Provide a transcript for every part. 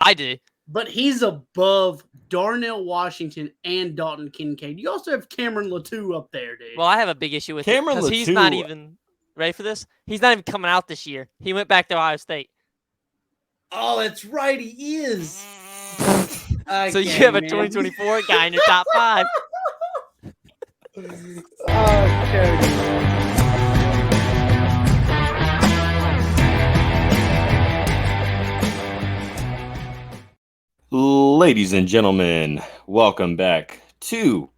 I do. But he's above Darnell Washington and Dalton Kincaid. You also have Cameron Latou up there, dude. Well, I have a big issue with it because he's not even ready for this. He's not even coming out this year. He went back to Ohio State. Oh, that's right. He is. So you have a 2024 guy in your top 5. Ladies and gentlemen, welcome back to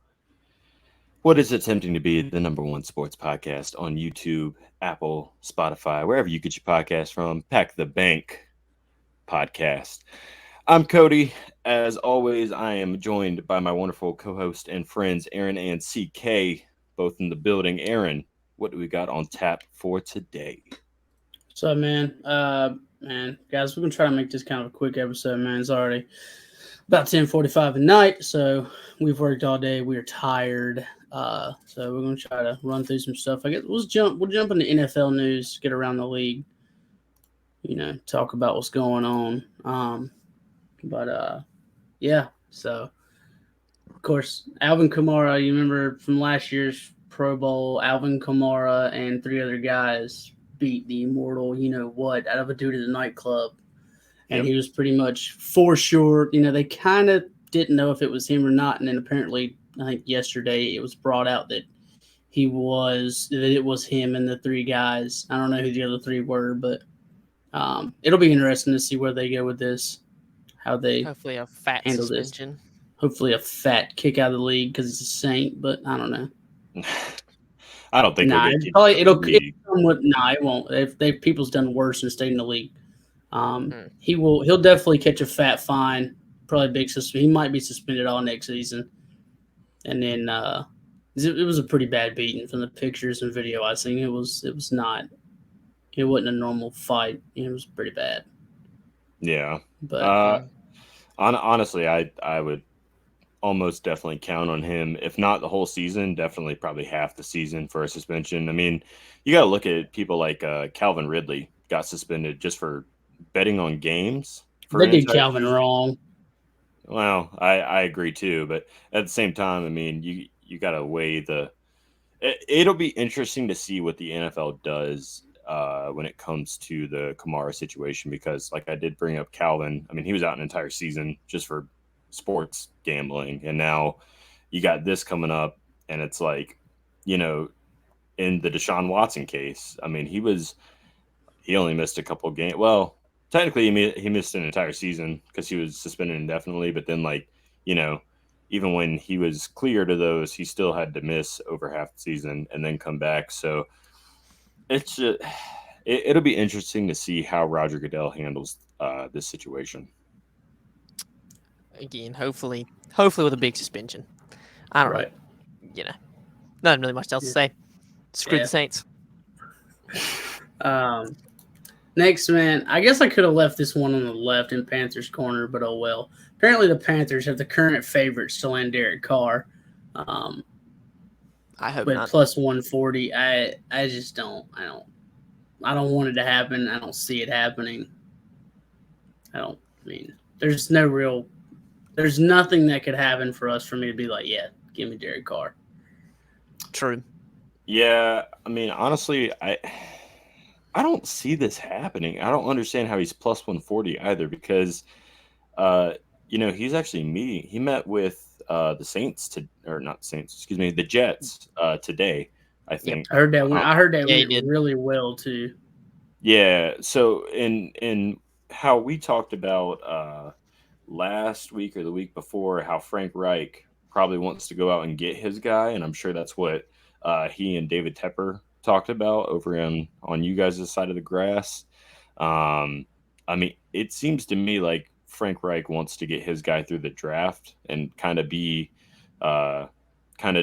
what is attempting to be the #1 sports podcast on YouTube, Apple, Spotify, wherever you get your podcast from. Pack the Bank podcast. I'm Cody. As always, I am joined by my wonderful co-host and friends, Aaron and CK, both in the building. Aaron, what do we got on tap for today? What's up, man? Guys, we're going to try to make this kind of a quick episode, man. It's already about 10:45 at night, so we've worked all day. We're tired. So we're going to try to run through some stuff. I guess we'll jump into NFL news, get around the league, talk about what's going on. Yeah. So, of course, Alvin Kamara, you remember from last year's Pro Bowl, Alvin Kamara and 3 other guys beat the immortal, out of a dude at a nightclub. And He was pretty much for sure. They kind of didn't know if it was him or not. And then apparently, I think yesterday it was brought out that it was him and the 3 guys. I don't know who the other 3 were, but it'll be interesting to see where they go with this, how they hopefully a fat handle suspension. This. Hopefully a fat kick out of the league because he's a Saint, but I don't know. I don't think it won't. If people's done worse and stayed in the league. He'll definitely catch a fat fine, probably big he might be suspended all next season. And then it was a pretty bad beating from the pictures and video I seen. It wasn't a normal fight. It was pretty bad. Yeah. But honestly, I would almost definitely count on him, if not the whole season, definitely probably half the season for a suspension. I mean, you got to look at people like Calvin Ridley got suspended just for betting on games. They did Calvin wrong. Well, I agree too, but at the same time, I mean, you got to weigh it'll be interesting to see what the NFL does when it comes to the Kamara situation, because like I did bring up Calvin, I mean, he was out an entire season just for sports gambling, and now you got this coming up, and it's like, in the Deshaun Watson case, I mean, he only missed a couple games. Well, technically he missed an entire season because he was suspended indefinitely, but then even when he was cleared of those, he still had to miss over half the season and then come back. So it's just, it'll be interesting to see how Roger Goodell handles this situation. Again, hopefully with a big suspension. I don't know. Nothing really much else to say. Screw the Saints. Next, man, I guess I could have left this one on the left in Panthers Corner, but oh well. Apparently the Panthers have the current favorites to land Derek Carr. I hope but not. Plus 140, I just don't. I don't want it to happen. I don't see it happening. There's nothing that could happen for me to be like, yeah, give me Derek Carr. True. Yeah, I mean, honestly, I don't see this happening. I don't understand how he's plus 140 either, because, he's actually he met with the Jets today, I think. I heard that went really well too. Yeah. So in how we talked about last week or the week before, how Frank Reich probably wants to go out and get his guy, and I'm sure that's what he and David Tepper talked about over on you guys' side of the grass. I mean, it seems to me like Frank Reich wants to get his guy through the draft and kind of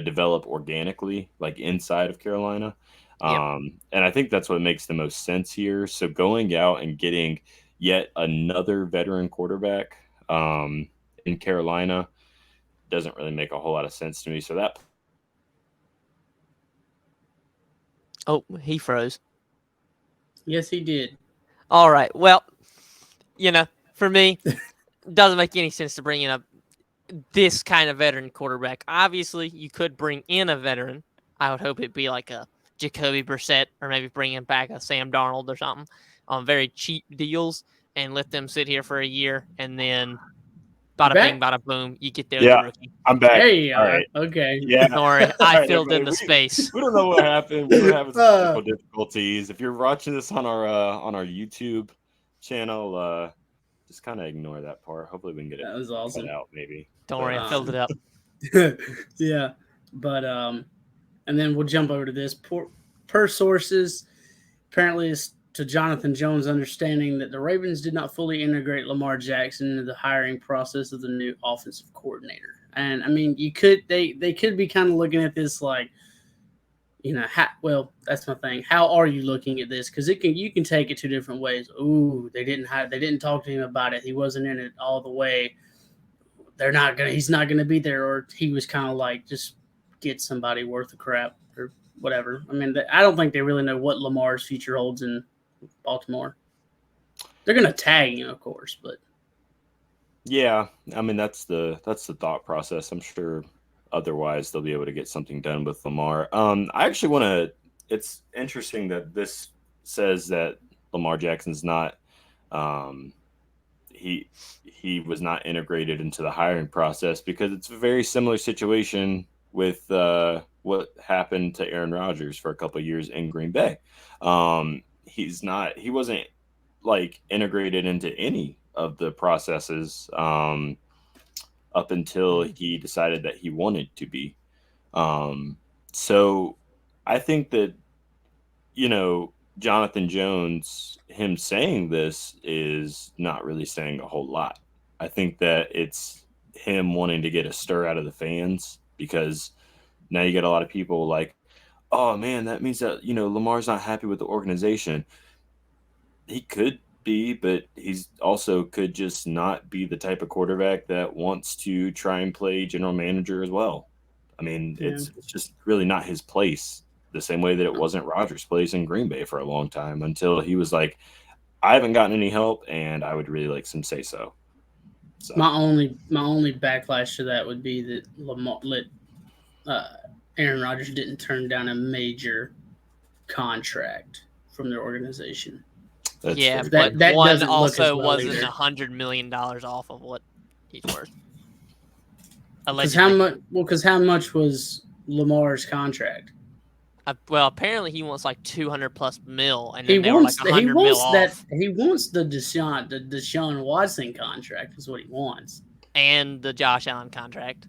develop organically, like inside of Carolina. And I think that's what makes the most sense here. So going out and getting yet another veteran quarterback in Carolina doesn't really make a whole lot of sense to me. So that. Oh, he froze. Yes, he did. All right. Well, for me, doesn't make any sense to bring in this kind of veteran quarterback. Obviously, you could bring in a veteran. I would hope it'd be like a Jacoby Brissett, or maybe bringing back a Sam Darnold or something on very cheap deals and let them sit here for a year, and then bada bing, bada boom, you get there as a rookie. I'm back. There you All are. right. Okay. Yeah. Don't worry, I filled in the space. We don't know what happened. We were having some technical difficulties. If you're watching this on our YouTube channel, just kind of ignore that part. Hopefully we can get it. That was awesome. Cut out, maybe. Don't worry, I filled it up. Yeah, but and then we'll jump over to this. Per sources, apparently it's to Jonathan Jones' understanding that the Ravens did not fully integrate Lamar Jackson into the hiring process of the new offensive coordinator. And I mean, they could be kind of looking at this like, that's my thing. How are you looking at this? Because you can take it two different ways. Ooh, they didn't talk to him about it. He wasn't in it all the way. He's not gonna be there, or he was kind of like, just get somebody worth of crap or whatever. I mean, I don't think they really know what Lamar's future holds in Baltimore. They're gonna tag him, of course, but yeah, I mean that's the thought process. I'm sure otherwise they'll be able to get something done with Lamar. I actually want to. It's interesting that this says that Lamar Jackson's not. He was not integrated into the hiring process, because it's a very similar situation with what happened to Aaron Rodgers for a couple of years in Green Bay. He wasn't like integrated into any of the processes up until he decided that he wanted to be. So I think that, Jonathan Jones, him saying this is not really saying a whole lot. I think that it's him wanting to get a stir out of the fans, because now you get a lot of people like, oh man, that means that, Lamar's not happy with the organization. He could be, but he's also could just not be the type of quarterback that wants to try and play general manager as well. I mean, it's just really not his place, the same way that it wasn't Rodgers' place in Green Bay for a long time, until he was like, I haven't gotten any help and I would really like some say so. My only backlash to that would be that Aaron Rodgers didn't turn down a major contract from their organization. But that one also wasn't either. $100 million off of what he's worth. Because how much was Lamar's contract? Well, apparently he wants like 200 plus mil, and He then they were wants like 100 mil off. He wants the Deshaun Watson contract is what he wants, and the Josh Allen contract,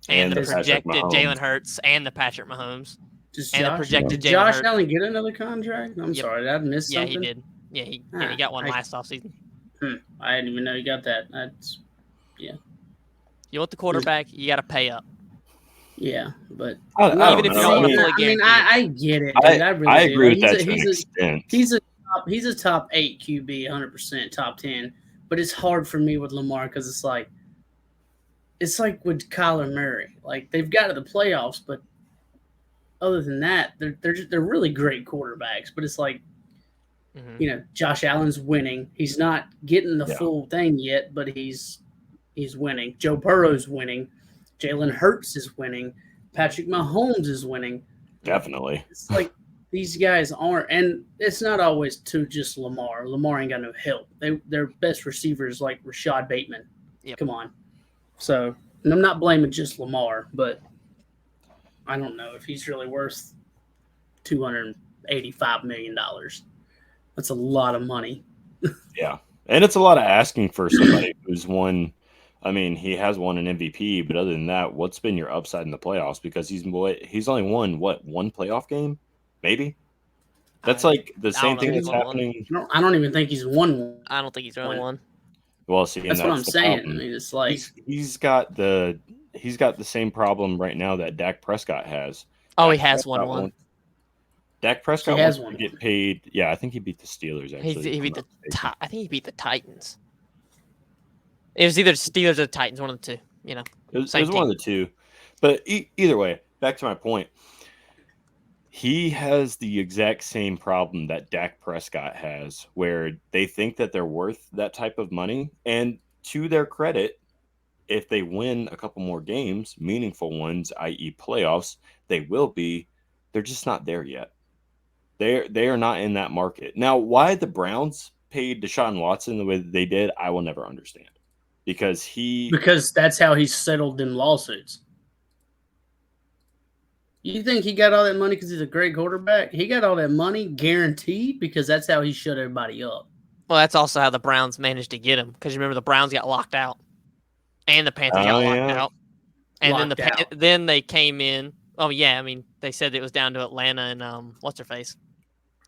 and the projected Jalen Hurts, and the Patrick Mahomes, Did Josh Allen get another contract? I'm sorry, I missed something. Yeah, he did. Yeah, he got one last offseason. I didn't even know he got that. You want the quarterback, you got to pay up. Yeah, but even if you don't want to fully guarantee. I get it. Dude. I really agree with that to an extent. He's a top 8 QB, 100%, top 10. But it's hard for me with Lamar, because it's like with Kyler Murray. Like, they've got to the playoffs, but other than that, they're really great quarterbacks. But it's like, Josh Allen's winning. He's not getting the full thing yet, but he's winning. Joe Burrow's winning. Jalen Hurts is winning. Patrick Mahomes is winning. Definitely. It's like these guys aren't, and it's not always to just Lamar. Lamar ain't got no help. Their best receivers like Rashad Bateman. Yep. Come on. So, and I'm not blaming just Lamar, but I don't know if he's really worth $285 million. That's a lot of money. Yeah. And it's a lot of asking for somebody who's won. I mean, he has won an MVP, but other than that, what's been your upside in the playoffs? Because he's only won, one playoff game? Maybe? That's like the same thing that's happening. I don't even think he's won one. I don't think he's really won. Well, see, that's what I'm saying. Problem. I mean, it's like he's got the same problem right now that Dak Prescott has. Oh, he has won one. Dak Prescott wants to get paid. Yeah, I think he beat the Steelers. Actually, he beat I think he beat the Titans. It was either the Steelers or the Titans, one of the two. It was one of the two. But either way, back to my point. He has the exact same problem that Dak Prescott has, where they think that they're worth that type of money. And to their credit, if they win a couple more games, meaningful ones, i.e., playoffs, they will be. They're just not there yet. They are not in that market now. Why the Browns paid Deshaun Watson the way that they did, I will never understand. Because that's how he settled them lawsuits. You think he got all that money because he's a great quarterback? He got all that money guaranteed because that's how he shut everybody up. Well, that's also how the Browns managed to get him. Because remember, the Browns got locked out, and the Panthers got locked out, and then they came in. Oh yeah, I mean they said it was down to Atlanta and what's her face.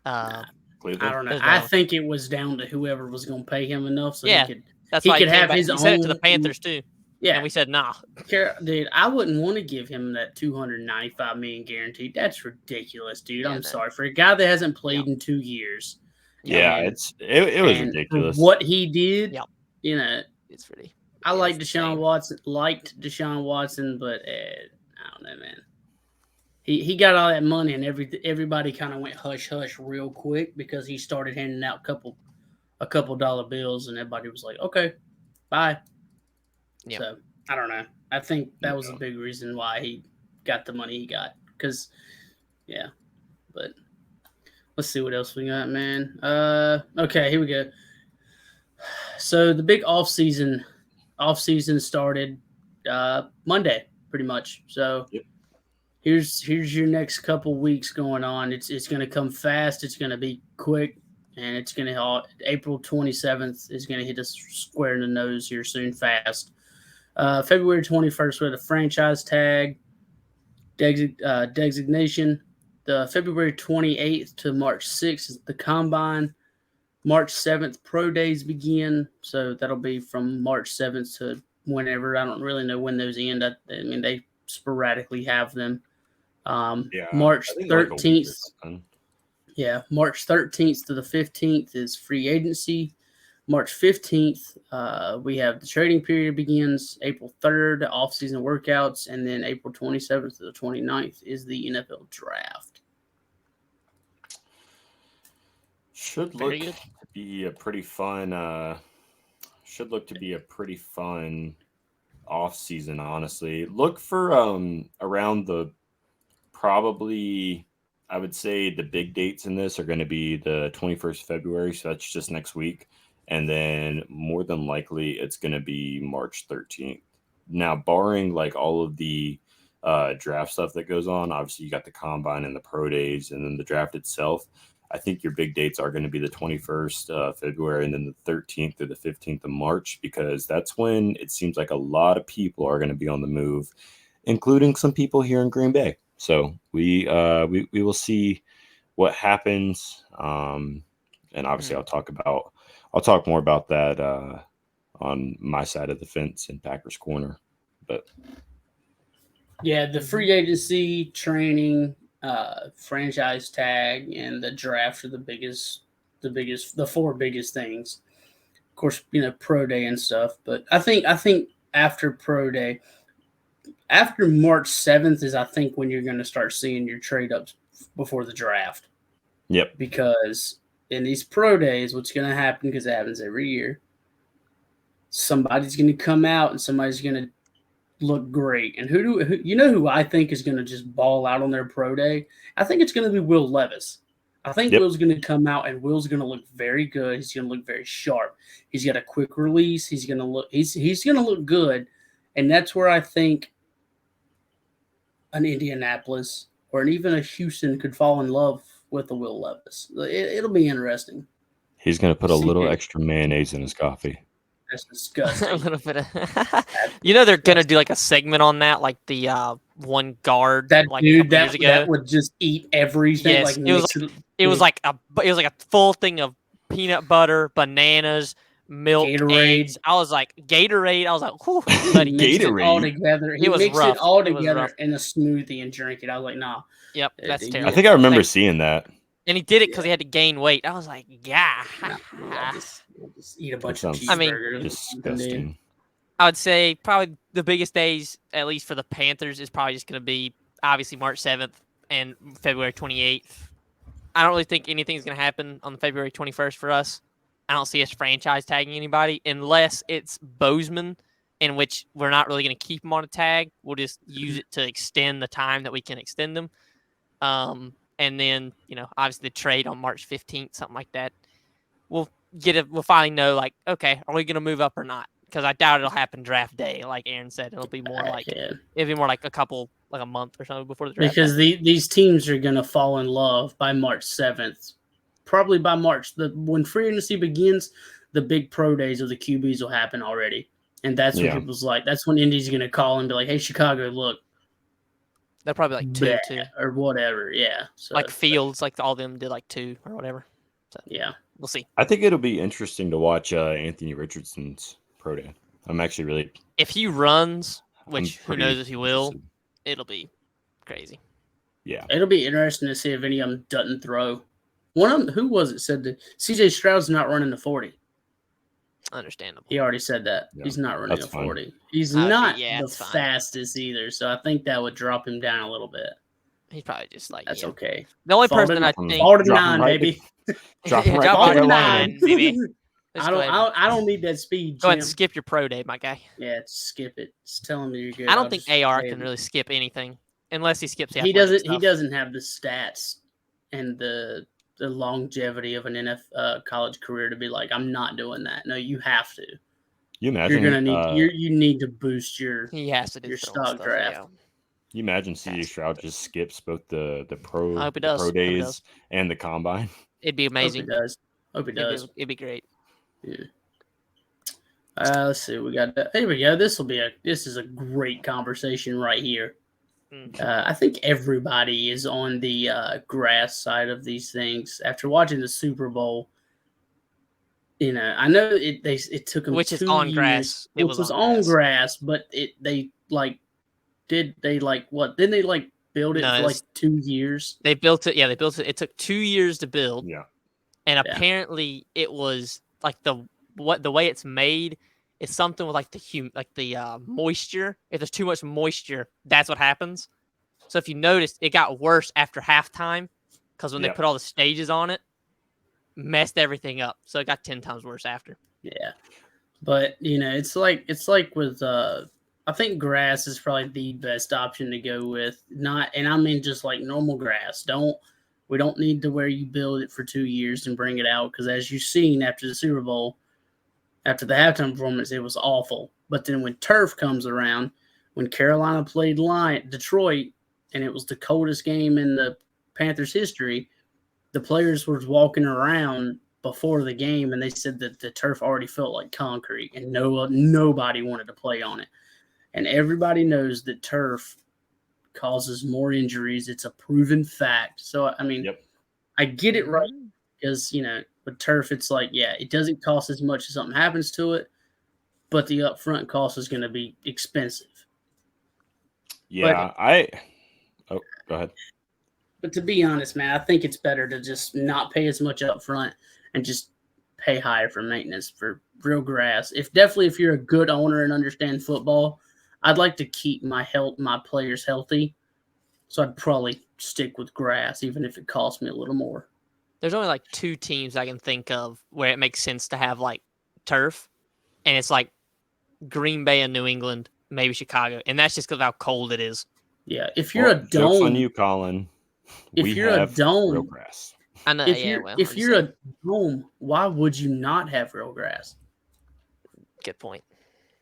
Cleveland? I don't know. I think it was down to whoever was going to pay him enough so he could have his own. He said it to the Panthers too. Yeah, and we said nah. Dude, I wouldn't want to give him that $295 million guaranteed. That's ridiculous, dude. I'm sorry for a guy that hasn't played in 2 years. Yeah, it was ridiculous. What he did, it's pretty. I like Deshaun Watson. Liked Deshaun Watson, but I don't know, man. He got all that money, and everybody kind of went hush hush real quick because he started handing out a couple dollar bills, and everybody was like, "Okay, bye." Yep. So I don't know. I think that was a big reason why he got the money he got. Because, but let's see what else we got, man. Okay, here we go. So the big off season started Monday, pretty much. So here's your next couple weeks going on. It's going to come fast. It's going to be quick, and it's going to April 27th is going to hit us square in the nose here soon, fast. February 21st, we had a franchise tag designation. The February 28th to March 6th is the combine. March 7th, pro days begin. So that'll be from March 7th to whenever. I don't really know when those end. I mean, they sporadically have them. March 13th. March 13th to the 15th is free agency. March 15th, we have the trading period begins. April 3rd, off-season workouts. And then April 27th to the 29th is the NFL draft. Should look to be a pretty fun off-season, honestly. Look for around the probably, I would say the big dates in this are going to be the 21st February, so that's just next week. And then more than likely it's going to be March 13th. Now, barring like all of the draft stuff that goes on, obviously you got the combine and the pro days and then the draft itself. I think your big dates are going to be the 21st February and then the 13th or the 15th of March, because that's when it seems like a lot of people are going to be on the move, including some people here in Green Bay. So we will see what happens. And obviously I'll talk more about that on my side of the fence in Panthers Corner. But the free agency, training, franchise tag, and the draft are the four biggest things. Of course, pro day and stuff. But I think after pro day, after March 7th is I think when you're going to start seeing your trade ups before the draft. Yep. Because in these pro days, what's going to happen, because it happens every year, somebody's going to come out and somebody's going to look great. And who I think is going to just ball out on their pro day? I think it's going to be Will Levis. I think Will's going to come out and Will's going to look very good. He's going to look very sharp. He's got a quick release. He's going to look good. And that's where I think an Indianapolis or even a Houston could fall in love with the Will Levis. It'll be interesting. He's going to put a little extra mayonnaise in his coffee. That's disgusting. A little bit of they're going to do like a segment on that, like the one guard that like dude that would just eat everything. Yes, it was like a full thing of peanut butter, bananas, milk, Gatorade. Eggs. I was like Gatorade. I was like, whew, buddy. Gatorade all together. He mixed rough. It all together in a smoothie and drink it. I was like, nah. Yep, that's terrible. I think I remember seeing that. And he did it because he had to gain weight. I was like, yeah. We'll just eat a bunch of cheeseburgers. I mean, disgusting. I would say probably the biggest days, at least for the Panthers, is probably just going to be obviously March 7th and February 28th. I don't really think anything's going to happen on February 21st for us. I don't see us franchise tagging anybody unless it's Bozeman, in which we're not really going to keep him on a tag. We'll just use it to extend the time that we can extend them. And then, obviously the trade on March 15th, something like that. We'll finally know, like, okay, are we going to move up or not? Because I doubt it'll happen draft day, like Aaron said. It'll be more like a month or something before the draft. Because these teams are going to fall in love by March 7th. Probably by March. When free agency begins, the big pro days of the QBs will happen already. And that's when people's like, that's when Indy's going to call and be like, hey, Chicago, look. They're probably like two. Or whatever, yeah. So, like Fields, like all of them did like 2 or whatever. So, yeah. We'll see. I think it'll be interesting to watch Anthony Richardson's pro day. I'm actually really... If he runs, which who knows if he will, it'll be crazy. Yeah. It'll be interesting to see if any of them doesn't throw. One of them, who was it, said that CJ Stroud's not running the 40. Understandable. He already said that. Yeah, he's not running a 40. Fine. He's not the fastest either, so I think that would drop him down a little bit. He's probably just like, that's okay. The only person I think... Fall to 9, baby. Drop him right to 9, baby. I don't need that speed, Go ahead and skip your pro day, my guy. Yeah, skip it. Just tell him that you're good. I don't think AR can really skip anything unless he skips the He doesn't have the stats and the longevity of an college career to be like, I'm not doing that. No, you have to. You imagine you're gonna need you need to boost your stock draft. Yeah. You imagine CJ Stroud just skips both the pro days and the combine. It'd be amazing. Hope he does. It'd be great. Yeah. Let's see. We got that. Here we go. This is a great conversation right here. I think everybody is on the grass side of these things after watching the Super Bowl. I know it took them which 2 is on years, grass. It was on grass, but didn't they build it for like 2 years? They built it. Yeah, they built it. It took 2 years to build. Yeah, and apparently it was like the way it's made. It's something with like the moisture. If there's too much moisture, that's what happens. So if you noticed, it got worse after halftime because when they put all the stages on it, messed everything up. So it got 10 times worse after. Yeah, but it's like with I think grass is probably the best option to go with. And I mean just like normal grass. We don't need to where you build it for 2 years and bring it out because as you've seen after the Super Bowl. After the halftime performance, it was awful. But then when turf comes around, when Carolina played Detroit, and it was the coldest game in the Panthers' history, the players were walking around before the game, and they said that the turf already felt like concrete, and nobody wanted to play on it. And everybody knows that turf causes more injuries. It's a proven fact. So, I mean, I get it right because, with turf, it's like, it doesn't cost as much if something happens to it, but the upfront cost is going to be expensive. Yeah, go ahead. But to be honest, man, I think it's better to just not pay as much upfront and just pay higher for maintenance for real grass. If you're a good owner and understand football, I'd like to keep my players healthy, so I'd probably stick with grass, even if it costs me a little more. There's only like 2 teams I can think of where it makes sense to have like turf, and it's like Green Bay and New England, maybe Chicago, and that's just because of how cold it is. Yeah, if you're a dome, jokes on you, Colin. If you're a dome, real grass. I know. If you're a dome, why would you not have real grass? Good point.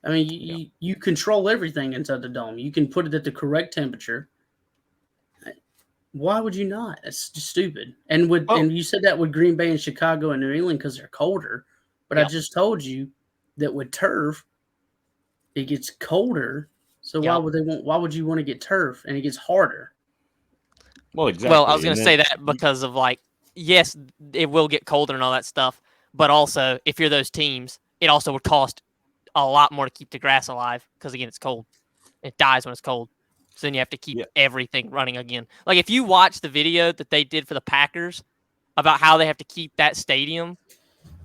I mean, you control everything inside the dome. You can put it at the correct temperature. Why would you not? That's just stupid. And you said that with Green Bay and Chicago and New England because they're colder. But I just told you that with turf, it gets colder. So why would you want to get turf and it gets harder? Well, exactly. Well, I was going to say that because of yes, it will get colder and all that stuff. But also, if you're those teams, it also would cost a lot more to keep the grass alive because, again, it's cold. It dies when it's cold. So then you have to keep everything running again. Like if you watch the video that they did for the Packers about how they have to keep that stadium,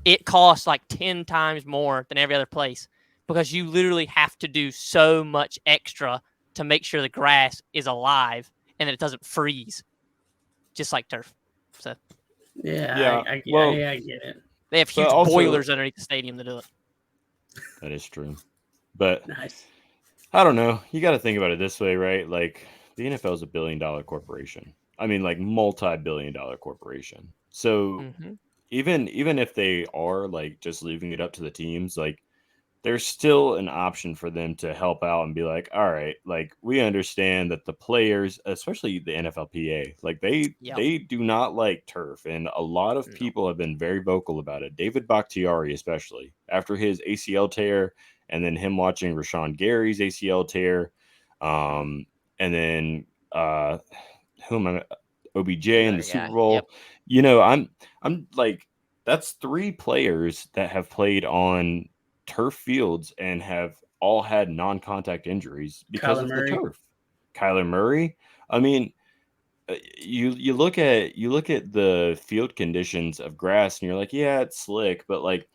it costs like 10 times more than every other place because you literally have to do so much extra to make sure the grass is alive and that it doesn't freeze, just like turf. So I get it. They have huge also, boilers underneath the stadium to do it. That is true. But Nice. I don't know. You got to think about it this way, right? Like the NFL is $1 billion corporation. I mean, like multi-billion-dollar corporation. So Mm-hmm. even if they are like just leaving it up to the teams, like there's still an option for them to help out and be like, all right, like we understand that the players, especially the NFLPA, like they do not like turf, and a lot of people have been very vocal about it. David Bakhtiari, especially after his ACL tear, and then him watching Rashawn Gary's ACL tear, and then who am I? OBJ in the Super Bowl. Yep. You know, I'm like that's 3 players that have played on turf fields and have all had non-contact injuries because Kyler of Murray. the turf. Kyler Murray. I mean, you look at the field conditions of grass and you're like, yeah, it's slick, but like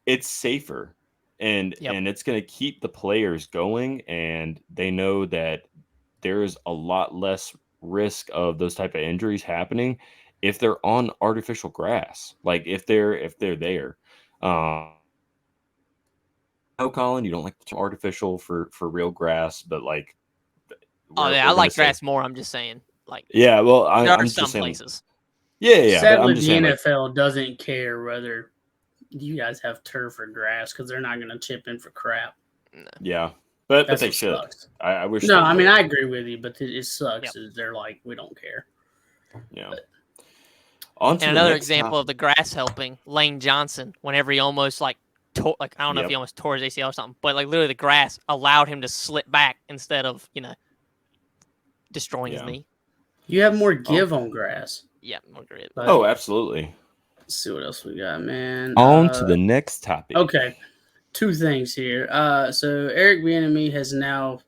it's safer and it's going to keep the players going, and they know that there's a lot less risk of those type of injuries happening if they're on artificial grass. Like if they're there. No, Colin, you don't like the term artificial for real grass, but like I like grass more. I'm just saying, like, yeah. Well, there are I'm some just saying, places. yeah. But Sadly, I'm just the saying, NFL doesn't care whether you guys have turf or grass because they're not going to chip in for crap. Yeah, but That's they what should. sucks. I wish. No, they I mean would. I agree with you, but it sucks. They're like, we don't care. Yeah. But, On to And the another next example topic. of the grass helping, Lane Johnson, whenever he almost like tore, like I don't know if he almost tore his ACL or something, but like literally the grass allowed him to slip back instead of destroying his knee. you have more give on grass. Yeah, I agree. Oh, absolutely. Let's see what else we got, man. On to the next topic. Okay, 2 things here. So Eric Bieniemy has now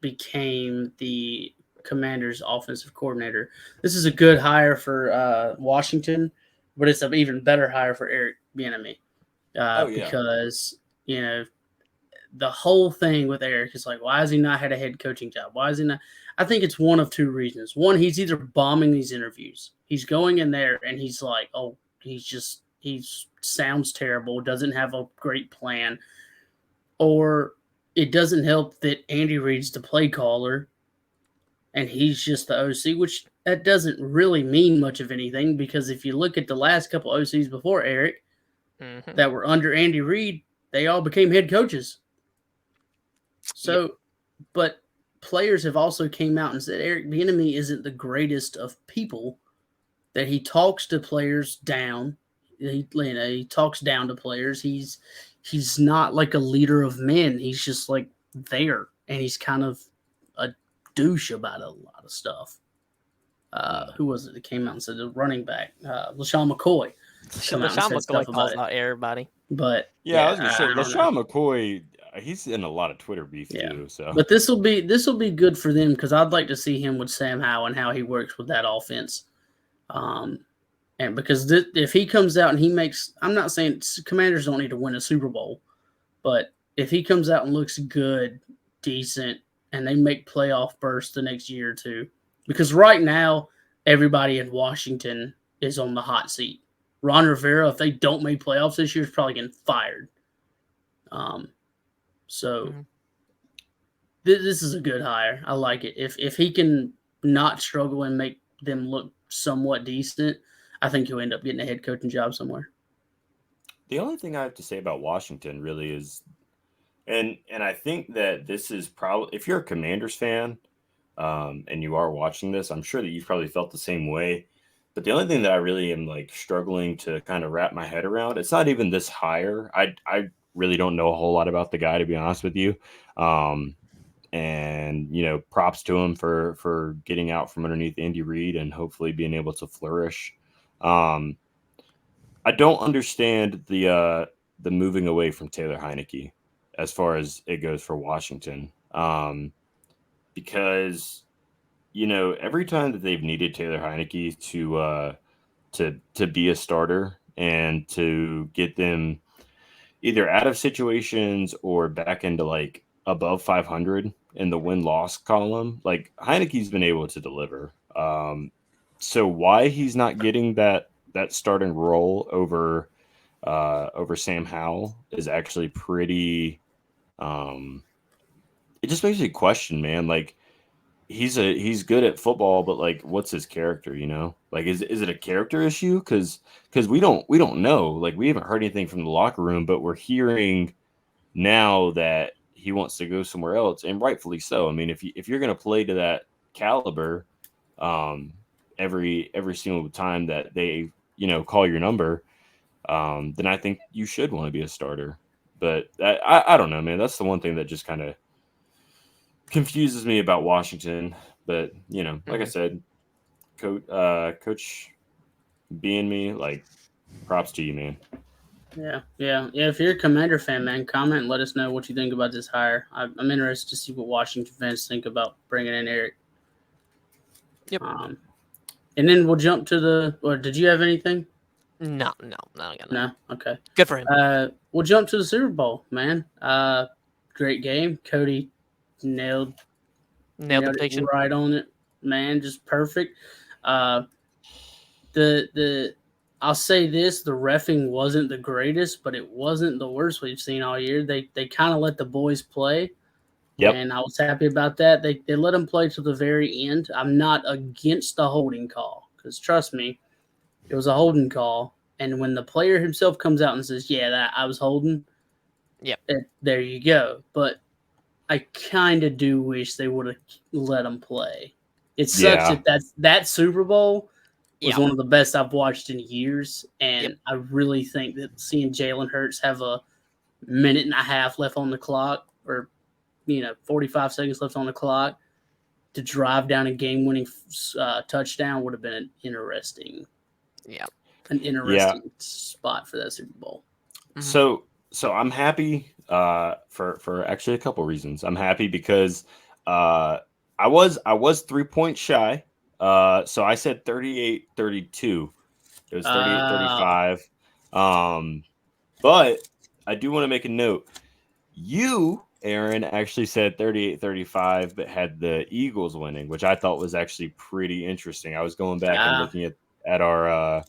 became the Commanders' offensive coordinator. This is a good hire for Washington, but it's an even better hire for Eric Bieniemy because the whole thing with Eric is like, why has he not had a head coaching job? Why is he not? I think it's one of 2 reasons. One, he's either bombing these interviews. He's going in there and he's like, oh, he sounds terrible, doesn't have a great plan. Or it doesn't help that Andy Reid's the play caller and he's just the OC, which that doesn't really mean much of anything because if you look at the last couple OCs before Eric that were under Andy Reid, they all became head coaches. So, but players have also came out and said Eric Bieniemy isn't the greatest of people, that he talks to players down. He talks down to players. He's not like a leader of men. He's just like there, and he's kind of a douche about a lot of stuff. Who was it that came out and said the running back, LaShawn McCoy? LaShawn McCoy calls out everybody. But I was gonna say LaShawn McCoy. He's in a lot of Twitter beef too. So, but this will be good for them because I'd like to see him with Sam Howell and how he works with that offense. And because if he comes out and he makes, I'm not saying Commanders don't need to win a Super Bowl, but if he comes out and looks good, decent, and they make playoff bursts the next year or 2, because right now everybody in Washington is on the hot seat. Ron Rivera, if they don't make playoffs this year, is probably getting fired. So this is a good hire. I like it. If he can not struggle and make them look somewhat decent, I think he'll end up getting a head coaching job somewhere. The only thing I have to say about Washington really is, and I think that this is probably, if you're a Commanders fan and you are watching this, I'm sure that you've probably felt the same way. But the only thing that I really am like struggling to kind of wrap my head around, it's not even this hire. I really don't know a whole lot about the guy, to be honest with you. And props to him for getting out from underneath Andy Reid and hopefully being able to flourish. I don't understand the moving away from Taylor Heineke as far as it goes for Washington, because every time that they've needed Taylor Heineke to be a starter and to get them either out of situations or back into like above 500 in the win-loss column, like Heineke's been able to deliver. So why he's not getting that that starting role over Sam Howell is actually pretty. It just makes me question, man. Like he's good at football, but like, what's his character? Like is it a character issue? Because we don't know. Like we haven't heard anything from the locker room, but we're hearing now that he wants to go somewhere else, and rightfully so. I mean, if you're gonna play to that caliber, every single time that they call your number, then I think you should want to be a starter. But I don't know, man. That's the one thing that just kind of confuses me about Washington. But like I said, coach being me, like, props to you, man. Yeah. If you're a Commander fan, man, comment and let us know what you think about this hire. I'm interested to see what Washington fans think about bringing in Eric. Yep. And then we'll jump to or did you have anything? No. No? Okay. Good for him. We'll jump to the Super Bowl, man. Great game. Cody nailed the prediction. Right on it, man. Just perfect. The I'll say this: the reffing wasn't the greatest, but it wasn't the worst we've seen all year. They kind of let the boys play, and I was happy about that. They let them play to the very end. I'm not against the holding call because trust me, it was a holding call. And when the player himself comes out and says, "Yeah, that I was holding," there you go. But I kind of do wish they would have let them play. It sucks that Super Bowl was one of the best I've watched in years, and I really think that seeing Jalen Hurts have a minute and a half left on the clock, or 45 seconds left on the clock, to drive down a game-winning touchdown would have been interesting spot for that Super Bowl. Mm-hmm. So I'm happy for actually a couple reasons. I'm happy because I was 3 points shy. So I said 38-32. It was 38-35. But I do want to make a note. You, Aaron, actually said 38-35, but had the Eagles winning, which I thought was actually pretty interesting. I was going back and looking at our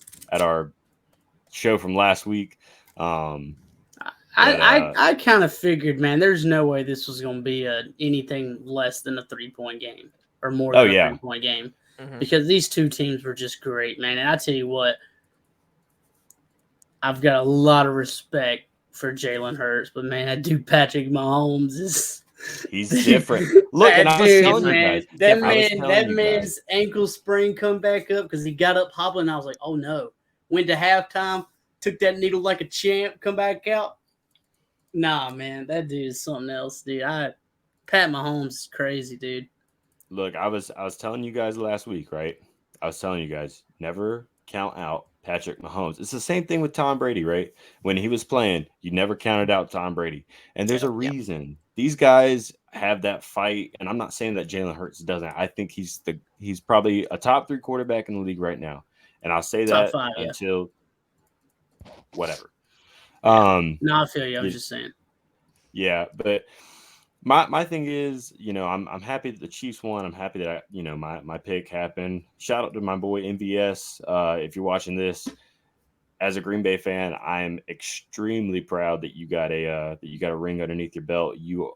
show from last week. I kind of figured, man, there's no way this was going to be anything less than a 3-point game or more than a 3-point game. Because these two teams were just great, man. And I tell you what, I've got a lot of respect for Jalen Hurts, but man, that dude Patrick Mahomes he's different. Look, and I was telling you guys, that man's ankle sprain come back up because he got up hobbling. And I was like, oh no. Went to halftime, took that needle like a champ, come back out. Nah, man, that dude is something else, dude. Pat Mahomes is crazy, dude. Look, I was telling you guys last week, right? I was telling you guys, never count out Patrick Mahomes. It's the same thing with Tom Brady, right? When he was playing, you never counted out Tom Brady. And there's a reason. These guys have that fight, and I'm not saying that Jalen Hurts doesn't. I think he's probably a top 3 quarterback in the league right now. And I'll say that until whatever. No, I feel you. I was just saying. Yeah, but my thing is, I'm happy that the Chiefs won. I'm happy that my pick happened. Shout out to my boy MVS. If you're watching this, as a Green Bay fan, I'm extremely proud that you got a ring underneath your belt. You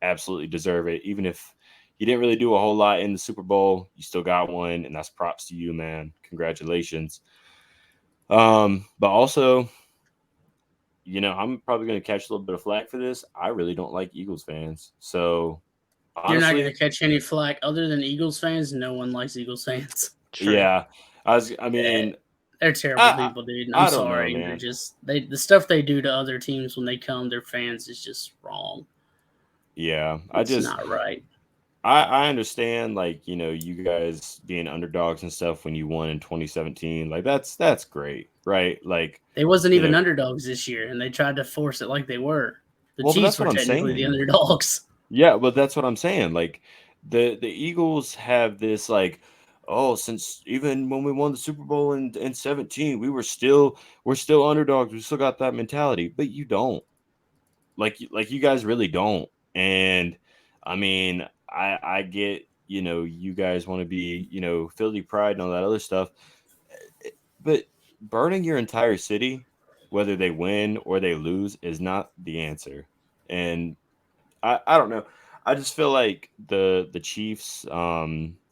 absolutely deserve it. Even if you didn't really do a whole lot in the Super Bowl, you still got one, and that's props to you, man. Congratulations. But also, I'm probably going to catch a little bit of flack for this. I really don't like Eagles fans. So, honestly, you're not going to catch any flack other than Eagles fans. No one likes Eagles fans. Yeah. They're terrible people, dude. I'm sorry. Know, man. They're just the stuff they do to other teams when they come, their fans, is just wrong. Yeah. It's not right. I understand, like, you guys being underdogs and stuff when you won in 2017. Like, that's great, right? Like, they wasn't even underdogs this year, and they tried to force it like they were. The Chiefs were technically the underdogs. Yeah, but that's what I'm saying. Like, the Eagles have this, like, since even when we won the Super Bowl in 17, we're still underdogs. We still got that mentality, but you don't. Like you guys really don't. And I mean, I get, you guys want to be, Philly pride and all that other stuff. But burning your entire city, whether they win or they lose, is not the answer. And I don't know. I just feel like the Chiefs.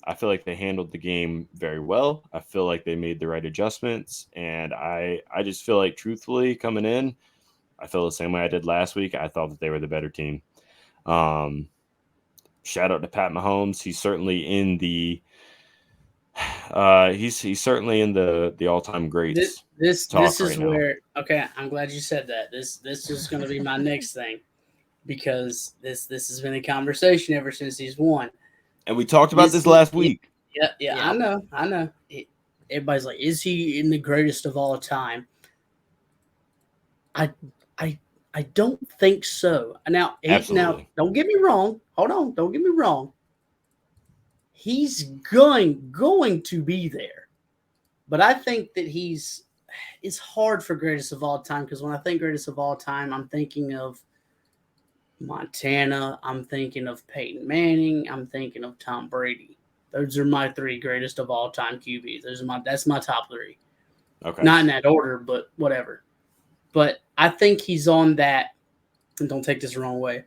I feel like they handled the game very well. I feel like they made the right adjustments, and I just feel like, truthfully, coming in, I feel the same way I did last week. I thought that they were the better team. Shout out to Pat Mahomes. He's certainly in the he's certainly in the all time greats. This talk is right now. where, okay, I'm glad you said that. This is going to be my next thing, because this has been a conversation ever since he's won. And we talked about this last week. Yeah, I know. Everybody's like, is he in the greatest of all time? I don't think so. Now, don't get me wrong. Hold on, don't get me wrong. He's going to be there, but I think that it's hard for greatest of all time, because when I think greatest of all time, I'm thinking of Montana, I'm thinking of Peyton Manning, I'm thinking of Tom Brady. Those are my three greatest of all time QBs. That's my top three. Okay. Not in that order, but whatever. But I think he's on that, and don't take this the wrong way,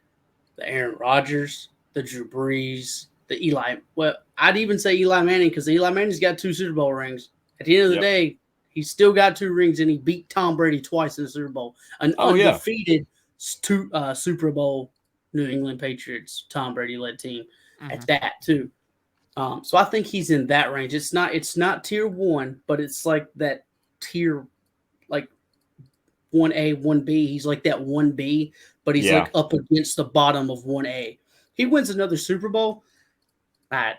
the Aaron Rodgers, the Drew Brees, the Eli. Well, I'd even say Eli Manning, because Eli Manning's got 2 Super Bowl rings. At the end of the day, he's still got 2 rings, and he beat Tom Brady twice in the Super Bowl. An undefeated Super Bowl New England Patriots, Tom Brady-led team at that, too. So I think he's in that range. It's not tier 1, but it's like that tier, like 1A, 1B. He's like that 1B, but he's like up against the bottom of 1A. He wins another Super Bowl.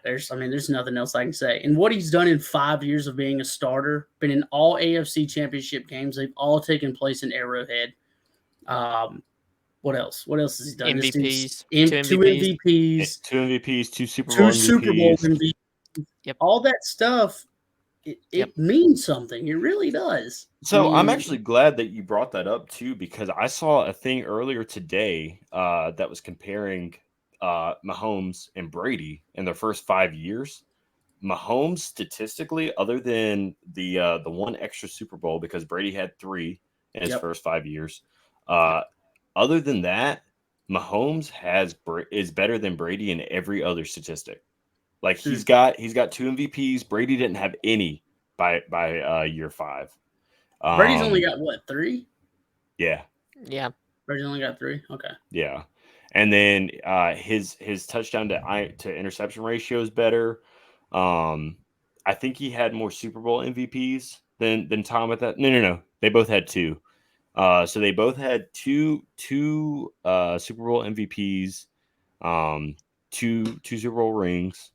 There's nothing else I can say. And what he's done in 5 years of being a starter, been in all AFC Championship games. They've all taken place in Arrowhead. What else? What else has he done? MVPs. 2 MVPs. 2 MVPs, 2 Super Bowl 2 MVPs. Super Bowl MVPs. Yep. All that stuff, it means something. It really does. So I'm actually glad that you brought that up, too, because I saw a thing earlier today that was comparing Mahomes and Brady in their first 5 years. Mahomes, statistically, other than the one extra Super Bowl, because Brady had 3 in his first 5 years, other than that, Mahomes is better than Brady in every other statistic. Like he's got 2 MVPs. Brady didn't have any by year 5. Brady's only got what, 3? Yeah. Brady's only got 3. Okay. Yeah, and then his touchdown to interception ratio is better. I think he had more Super Bowl MVPs than Tom at that. No. They both had 2. So they both had two Super Bowl MVPs, 2 Super Bowl rings.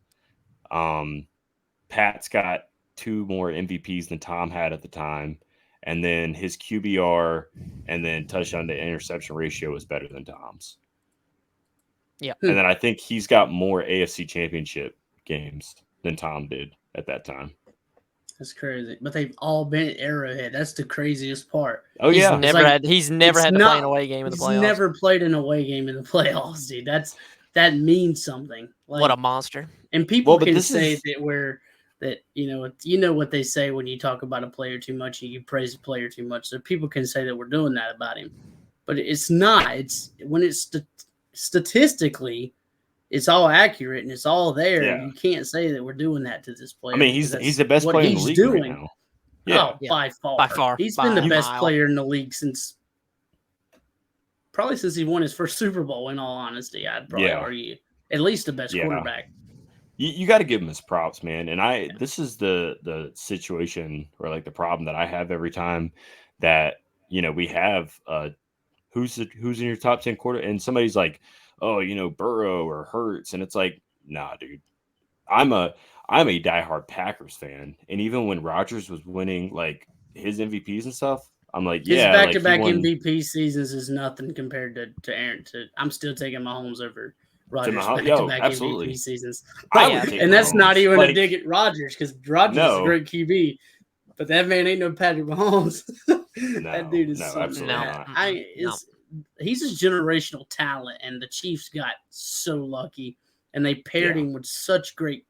Pat's got 2 more MVPs than Tom had at the time, and then his QBR and then touchdown to interception ratio was better than Tom's. Yeah, and then I think he's got more AFC Championship games than Tom did at that time. That's crazy. But they've all been at Arrowhead. That's the craziest part. Oh, yeah. He's never had to play an away game in the playoffs. He's never played an away game in the playoffs, dude. That means something. Like, what a monster. And people can say that you know what they say when you talk about a player too much and you praise a player too much. So people can say that we're doing that about him. But it's not. It's when it's statistically, it's all accurate and it's all there. Yeah. You can't say that we're doing that to this player. I mean, he's the best player in the league right now. Yeah. By far. He's been the best player in the league since he won his first Super Bowl, in all honesty. I'd probably argue. At least the best quarterback. You got to give him his props, man. And this is the situation, or like the problem that I have every time that, we have who's in your top 10 quarter, and somebody's like, oh, Burrow or Hurts. And it's like, nah, dude, I'm a diehard Packers fan. And even when Rodgers was winning like his MVPs and stuff, I'm like, his back-to-back MVP seasons is nothing compared to Aaron. I'm still taking Mahomes over Rodgers back-to-back MVP seasons. And that's not even a dig at Rodgers, because Rodgers is a great QB. But that man ain't no Patrick Mahomes. That dude is something. He's a generational talent, and the Chiefs got so lucky, and they paired him with such great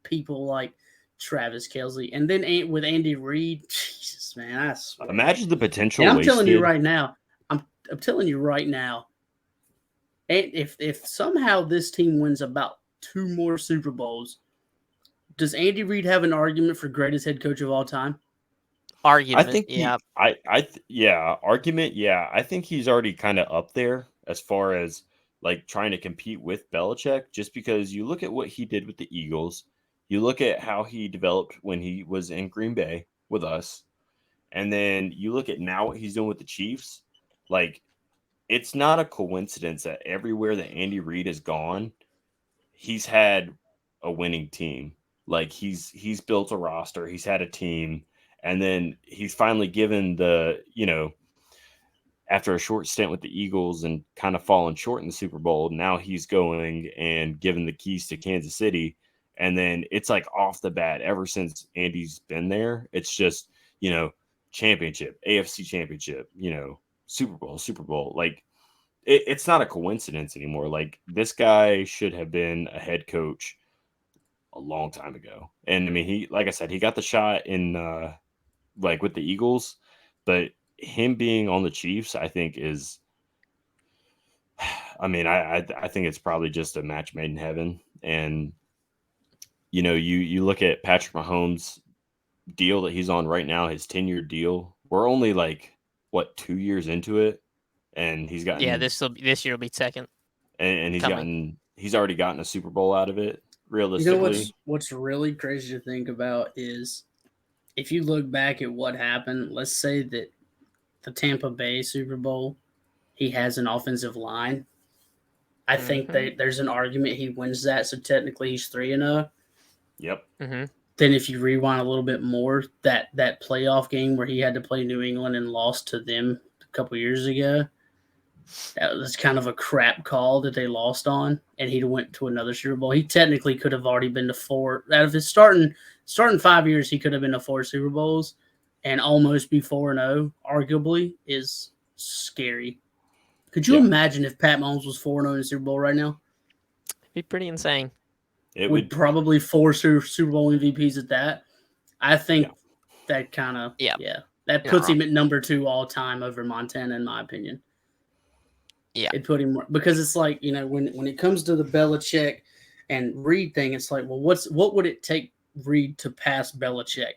people like Travis Kelce, and then with Andy Reid. Jesus, chance, man. I swear. Imagine the potential And I'm wasted. telling you right now. I'm telling you right now. If somehow this team wins about 2 more Super Bowls, does Andy Reid have an argument for greatest head coach of all time? Argument, I think yeah. argument, yeah. I think he's already kind of up there as far as like trying to compete with Belichick, just because you look at what he did with the Eagles, you look at how he developed when he was in Green Bay with us, and then you look at now what he's doing with the Chiefs. Like, it's not a coincidence that everywhere that Andy Reid has gone, he's had a winning team. Like, he's built a roster, he's had a team, and then he's finally given after a short stint with the Eagles and kind of fallen short in the Super Bowl, now he's going and giving the keys to Kansas City. And then it's like off the bat, ever since Andy's been there, it's just, championship, AFC championship, Super Bowl. Like, it's not a coincidence anymore. Like, this guy should have been a head coach a long time ago. And I mean, he, like I said, he got the shot in like with the Eagles, but him being on the Chiefs, I think is, I mean, I think it's probably just a match made in heaven. And you look at Patrick Mahomes' deal that he's on right now, his 10-year deal. We're only like 2 years into it, and he's gotten this year will be second. And he's already gotten a Super Bowl out of it. Realistically, what's really crazy to think about is if you look back at what happened. Let's say that the Tampa Bay Super Bowl, he has an offensive line. I think that there's an argument he wins that, so technically he's 3-0. Yep. Mm-hmm. Then if you rewind a little bit more, that playoff game where he had to play New England and lost to them a couple years ago, that was kind of a crap call that they lost on, and he went to another Super Bowl. He technically could have already been to 4. Out of his starting 5 years, he could have been to 4 Super Bowls, and almost be 4-0, arguably, is scary. Could you imagine if Pat Mahomes was 4-0 in the Super Bowl right now? It'd be pretty insane. It would probably 4 Super Bowl MVPs at that. I think that kind of, that puts him at number 2 all time over Montana, in my opinion. Yeah. It put him, because it's like, when it comes to the Belichick and Reid thing, it's like, well, what would it take Reid to pass Belichick?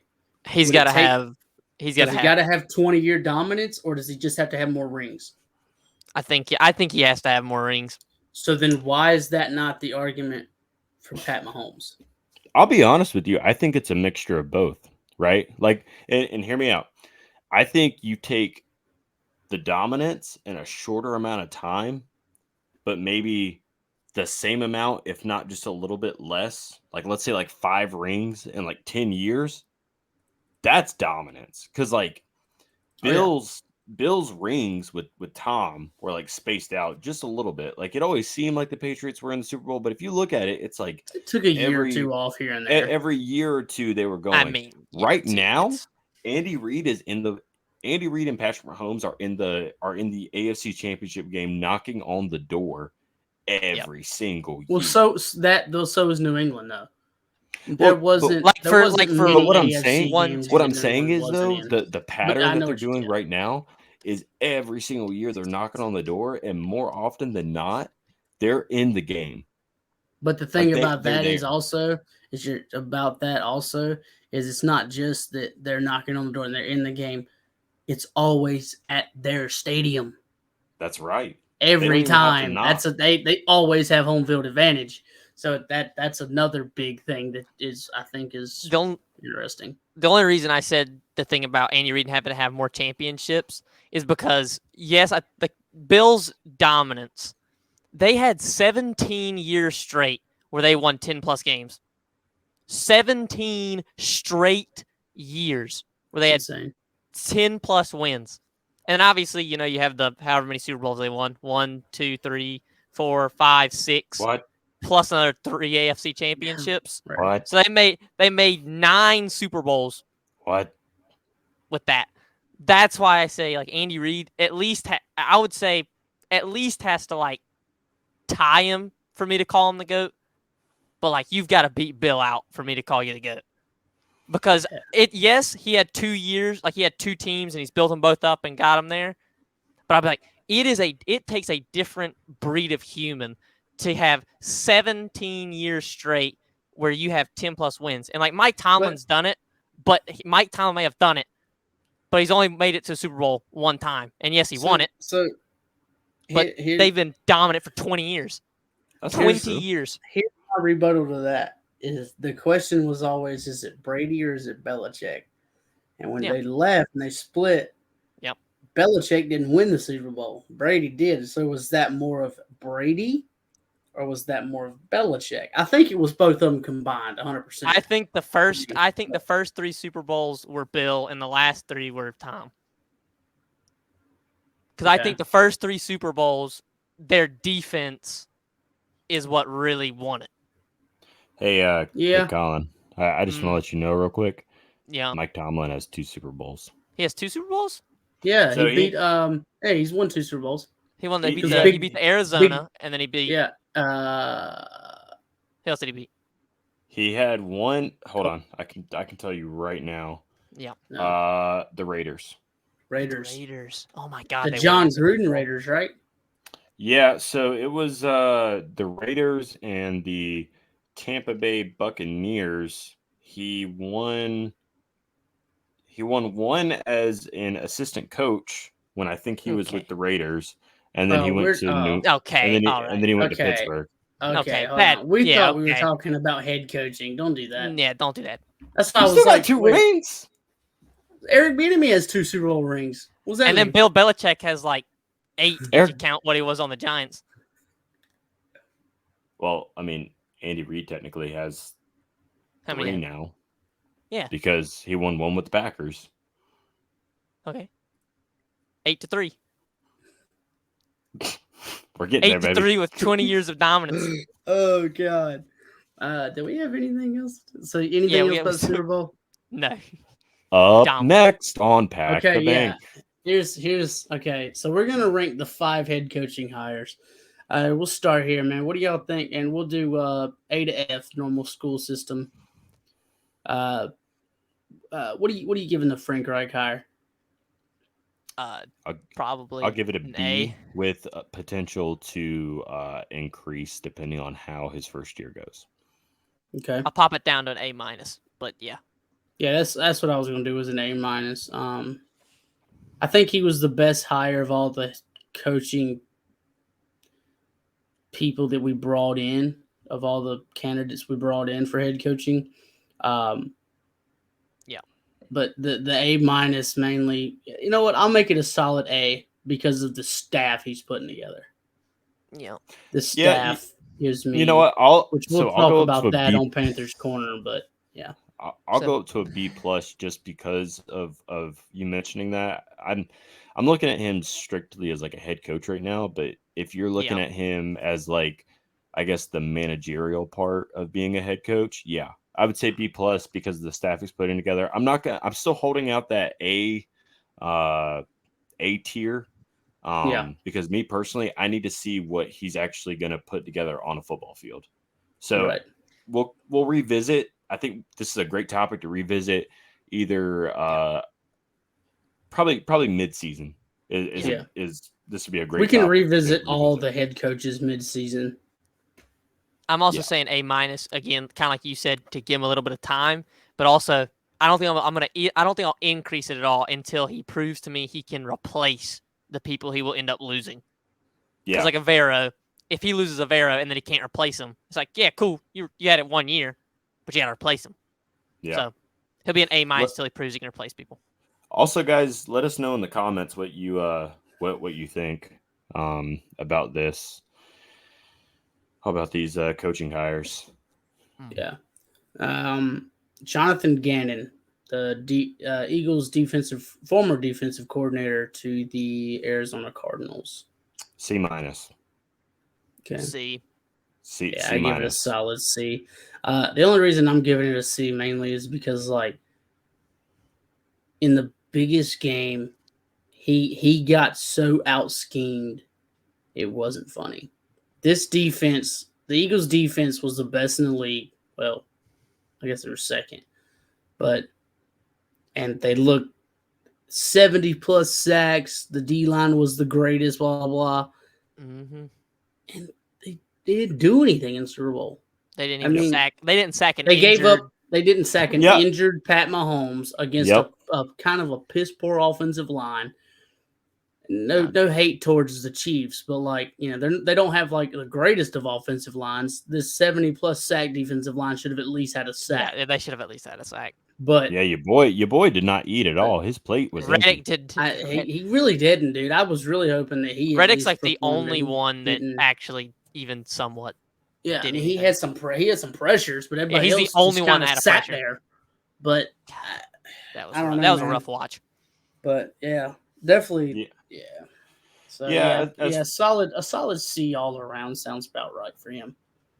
He's got to have 20-year dominance, or does he just have to have more rings? I think he has to have more rings. So then why is that not the argument for Pat Mahomes? I'll be honest with you. I think it's a mixture of both, right? Like, and hear me out. I think you take the dominance in a shorter amount of time, but maybe the same amount, if not just a little bit less. Like, let's say like 5 rings in like 10 years. That's dominance. Because like Bill's rings with Tom were like spaced out just a little bit. Like, it always seemed like the Patriots were in the Super Bowl, but if you look at it, it's like it took a year or two off here and there. Every year or two they were going. I mean, right now, Andy Reid and Patrick Mahomes are in the AFC Championship game, knocking on the door every single year. Well, so is New England though. There wasn't what I'm saying is though, the pattern that they're doing right now is every single year they're knocking on the door, and more often than not, they're in the game. But the thing about that is it's not just that they're knocking on the door and they're in the game. It's always at their stadium. That's right. Every time. They always have home field advantage. So that's another big thing that I think is interesting. The only reason I said the thing about Andy Reid having to have more championships is because, the Bills' dominance, they had 17 years straight where they won 10-plus games. 17 straight years where they had 10-plus wins. And obviously, you have the however many Super Bowls they won. 1, 2, 3, 4, 5, 6. What? Plus another 3 AFC championships. What? So they made 9 Super Bowls. What? With that. That's why I say, like, Andy Reid at least I would say at least has to like tie him for me to call him the GOAT. But like, you've got to beat Bill out for me to call you the GOAT. because yes, he had 2 years, like he had 2 teams and he's built them both up and got them there. But I'd be like, it takes a different breed of human to have 17 years straight where you have 10 plus wins. And like Mike Tomlin's done it, but Mike Tomlin may have done it, but he's only made it to the Super Bowl 1 time. And yes, he won it. So but they've been dominant for 20 years. That's 20 years. Here's my rebuttal to that is the question was always, is it Brady or is it Belichick? And when they left and they split, Belichick didn't win the Super Bowl. Brady did. So was that more of Brady or was that more of Belichick? I think it was both of them combined, 100%. I think the first 3 Super Bowls were Bill and the last 3 were Tom. Because I think the first 3 Super Bowls, their defense is what really won it. Hey, Colin, I just want to let you know real quick. Yeah. Mike Tomlin has 2 Super Bowls. He has 2 Super Bowls? Yeah, so he beat he's won 2 Super Bowls. He beat the Arizona and then he beat who else did he beat? He had one. Hold on, I can tell you right now. Yeah. The Raiders. Oh my God. The John Gruden Raiders, right? Yeah, so it was the Raiders and the Tampa Bay Buccaneers. He won one as an assistant coach when I think he was with the Raiders, and then he went to and then he went to Pittsburgh. Okay, we thought we were talking about head coaching. Don't do that. Yeah, don't do that. That's why I was like 2 rings. Eric Bieniemy has 2 Super Bowl rings. What's that? And then Bill Belichick has like 8 if you count what he was on the Giants. Well, I mean, Andy Reid technically has 3 now. Yeah. Because he won 1 with the Packers. Okay. 8-3. We're getting there, baby. 8-3 with 20 years of dominance. Oh God. Do we have anything else? So anything else about the Super Bowl? No. Up next on Pack the Bank. Here's okay. So we're gonna rank the 5 head coaching hires. We'll start here, man. What do y'all think? And we'll do A to F, normal school system. What are you giving the Frank Reich hire? Probably. I'll give it a B with potential to increase depending on how his first year goes. Okay. I'll pop it down to an A-, but yeah. Yeah, that's what I was gonna do, was an A-. I think he was the best hire of all the coaching people that we brought in, of all the candidates we brought in for head coaching. But the A- mainly, you know what? I'll make it a solid A because of the staff he's putting together. Yeah. The staff gives me. You know what? I'll talk about that on Panthers Corner, but yeah. I'll go up to a B+ just because of you mentioning that. I'm looking at him strictly as like a head coach right now, but if you're looking at him as like, I guess, the managerial part of being a head coach, yeah, I would say B+ because of the staff he's putting together. I'm still holding out that A tier. Because me personally, I need to see what he's actually going to put together on a football field. So we'll revisit. I think this is a great topic to revisit. Either probably mid-season is this would be a great. We can revisit all the head coaches mid-season. I'm also saying A- again, kind of like you said, to give him a little bit of time, but also I don't think I'll increase it at all until he proves to me he can replace the people he will end up losing. Yeah, because like Avero, if he loses Avero and then he can't replace him, it's like, yeah, cool, you had it 1 year, but you got to replace him. Yeah, so he'll be an A- until he proves he can replace people. Also, guys, let us know in the comments what you think about this. How about these coaching hires? Yeah. Jonathan Gannon, the Eagles former defensive coordinator to the Arizona Cardinals. C-. Okay. C. Yeah, I give it a solid C. The only reason I'm giving it a C mainly is because, like, in the biggest game, he got so out-schemed, it wasn't funny. This defense, the Eagles' defense, was the best in the league. Well, I guess they were second. and they look 70 plus sacks. The D line was the greatest, blah, blah. Mm-hmm. And they didn't do anything in Super Bowl. They didn't even sack. They didn't sack an They injured. gave up. They didn't sack an injured Pat Mahomes against a kind of a piss poor offensive line. No hate towards the Chiefs, but they don't have the greatest of offensive lines. This 70 plus sack defensive line should have at least had a sack. Yeah, they should have at least had a sack. But yeah, your boy did not eat at all. His plate was empty. He really didn't, dude. I was really hoping that he. Reddick's the only one that actually even somewhat. Yeah, I mean, he had some pressures, but everybody else he's the only one that had sat pressure there. But that was a rough watch. But yeah, definitely, yeah. So a solid C all around sounds about right for him.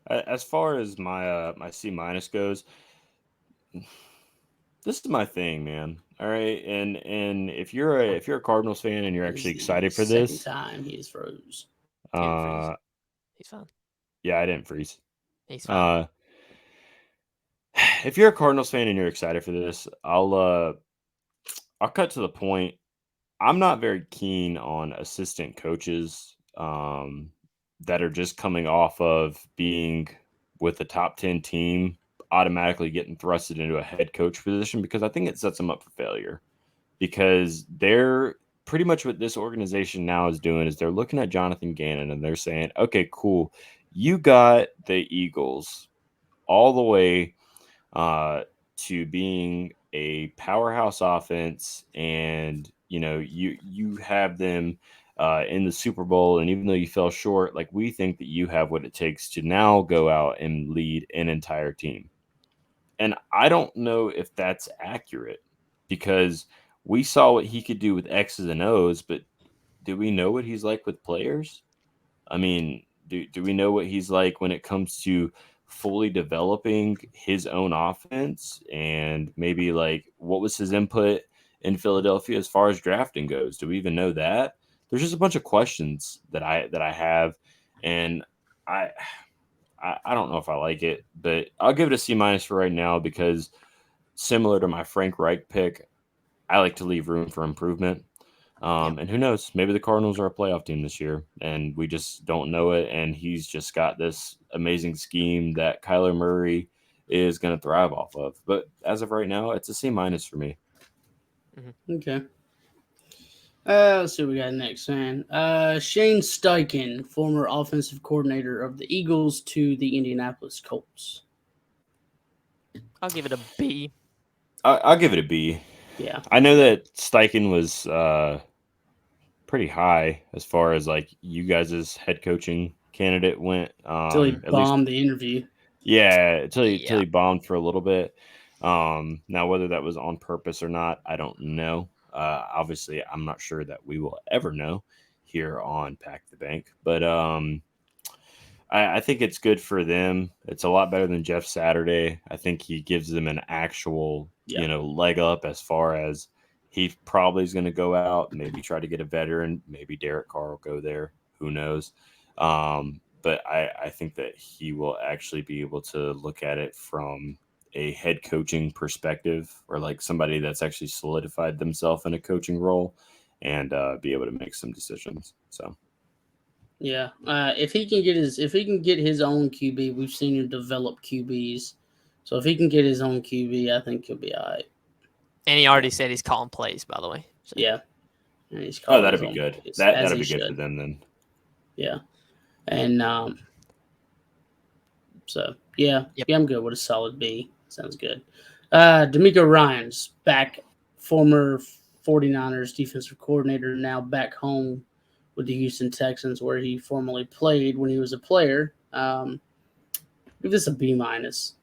As far as my my C- goes, this is my thing, man. All right, and if you're a Cardinals fan and you're actually excited for this, second time he is froze. He's fine. Yeah, I didn't freeze. He's fine. If you're a Cardinals fan and you're excited for this, I'll cut to the point. I'm not very keen on assistant coaches that are just coming off of being with a top 10 team, automatically getting thrusted into a head coach position, because I think it sets them up for failure. Because they're pretty much what this organization now is doing is they're looking at Jonathan Gannon and they're saying, okay, cool. You got the Eagles all the way to being a powerhouse offense, and you have them in the Super Bowl, and even though you fell short, we think that you have what it takes to now go out and lead an entire team. And I don't know if that's accurate, because we saw what he could do with X's and O's, but do we know what he's like with players? I mean, do we know what he's like when it comes to fully developing his own offense? And maybe what was his input in Philadelphia as far as drafting goes? Do we even know that? There's just a bunch of questions that I have, and I don't know if I like it, but I'll give it a C- for right now, because similar to my Frank Reich pick, I like to leave room for improvement. And who knows? Maybe the Cardinals are a playoff team this year, and we just don't know it. And he's just got this amazing scheme that Kyler Murray is going to thrive off of. But as of right now, it's a C- for me. Mm-hmm. Okay. Let's see what we got next, man. Shane Steichen, former offensive coordinator of the Eagles to the Indianapolis Colts. I'll give it a B. I'll give it a B. Yeah. I know that Steichen was pretty high as far as you guys' head coaching candidate went. Until he bombed the interview. Yeah, until he bombed for a little bit. Now, whether that was on purpose or not, I don't know. Obviously, I'm not sure that we will ever know here on Pack the Bank. But I think it's good for them. It's a lot better than Jeff Saturday. I think he gives them an actual, leg up as far as he probably is going to go out, maybe try to get a veteran. Maybe Derek Carr will go there. Who knows? But I think that he will actually be able to look at it from a head coaching perspective, or somebody that's actually solidified themselves in a coaching role, and be able to make some decisions. So. Yeah, if he can get his own QB, we've seen him develop QBs. So if he can get his own QB, I think he'll be all right. And he already said he's calling plays, by the way. So. Yeah. That'd be good. That'd be good for them then. Yeah, and so yeah, I'm good with a solid B. Sounds good. D'Amico Ryans back, former 49ers defensive coordinator, now back home with the Houston Texans, where he formerly played when he was a player. Give this a B-.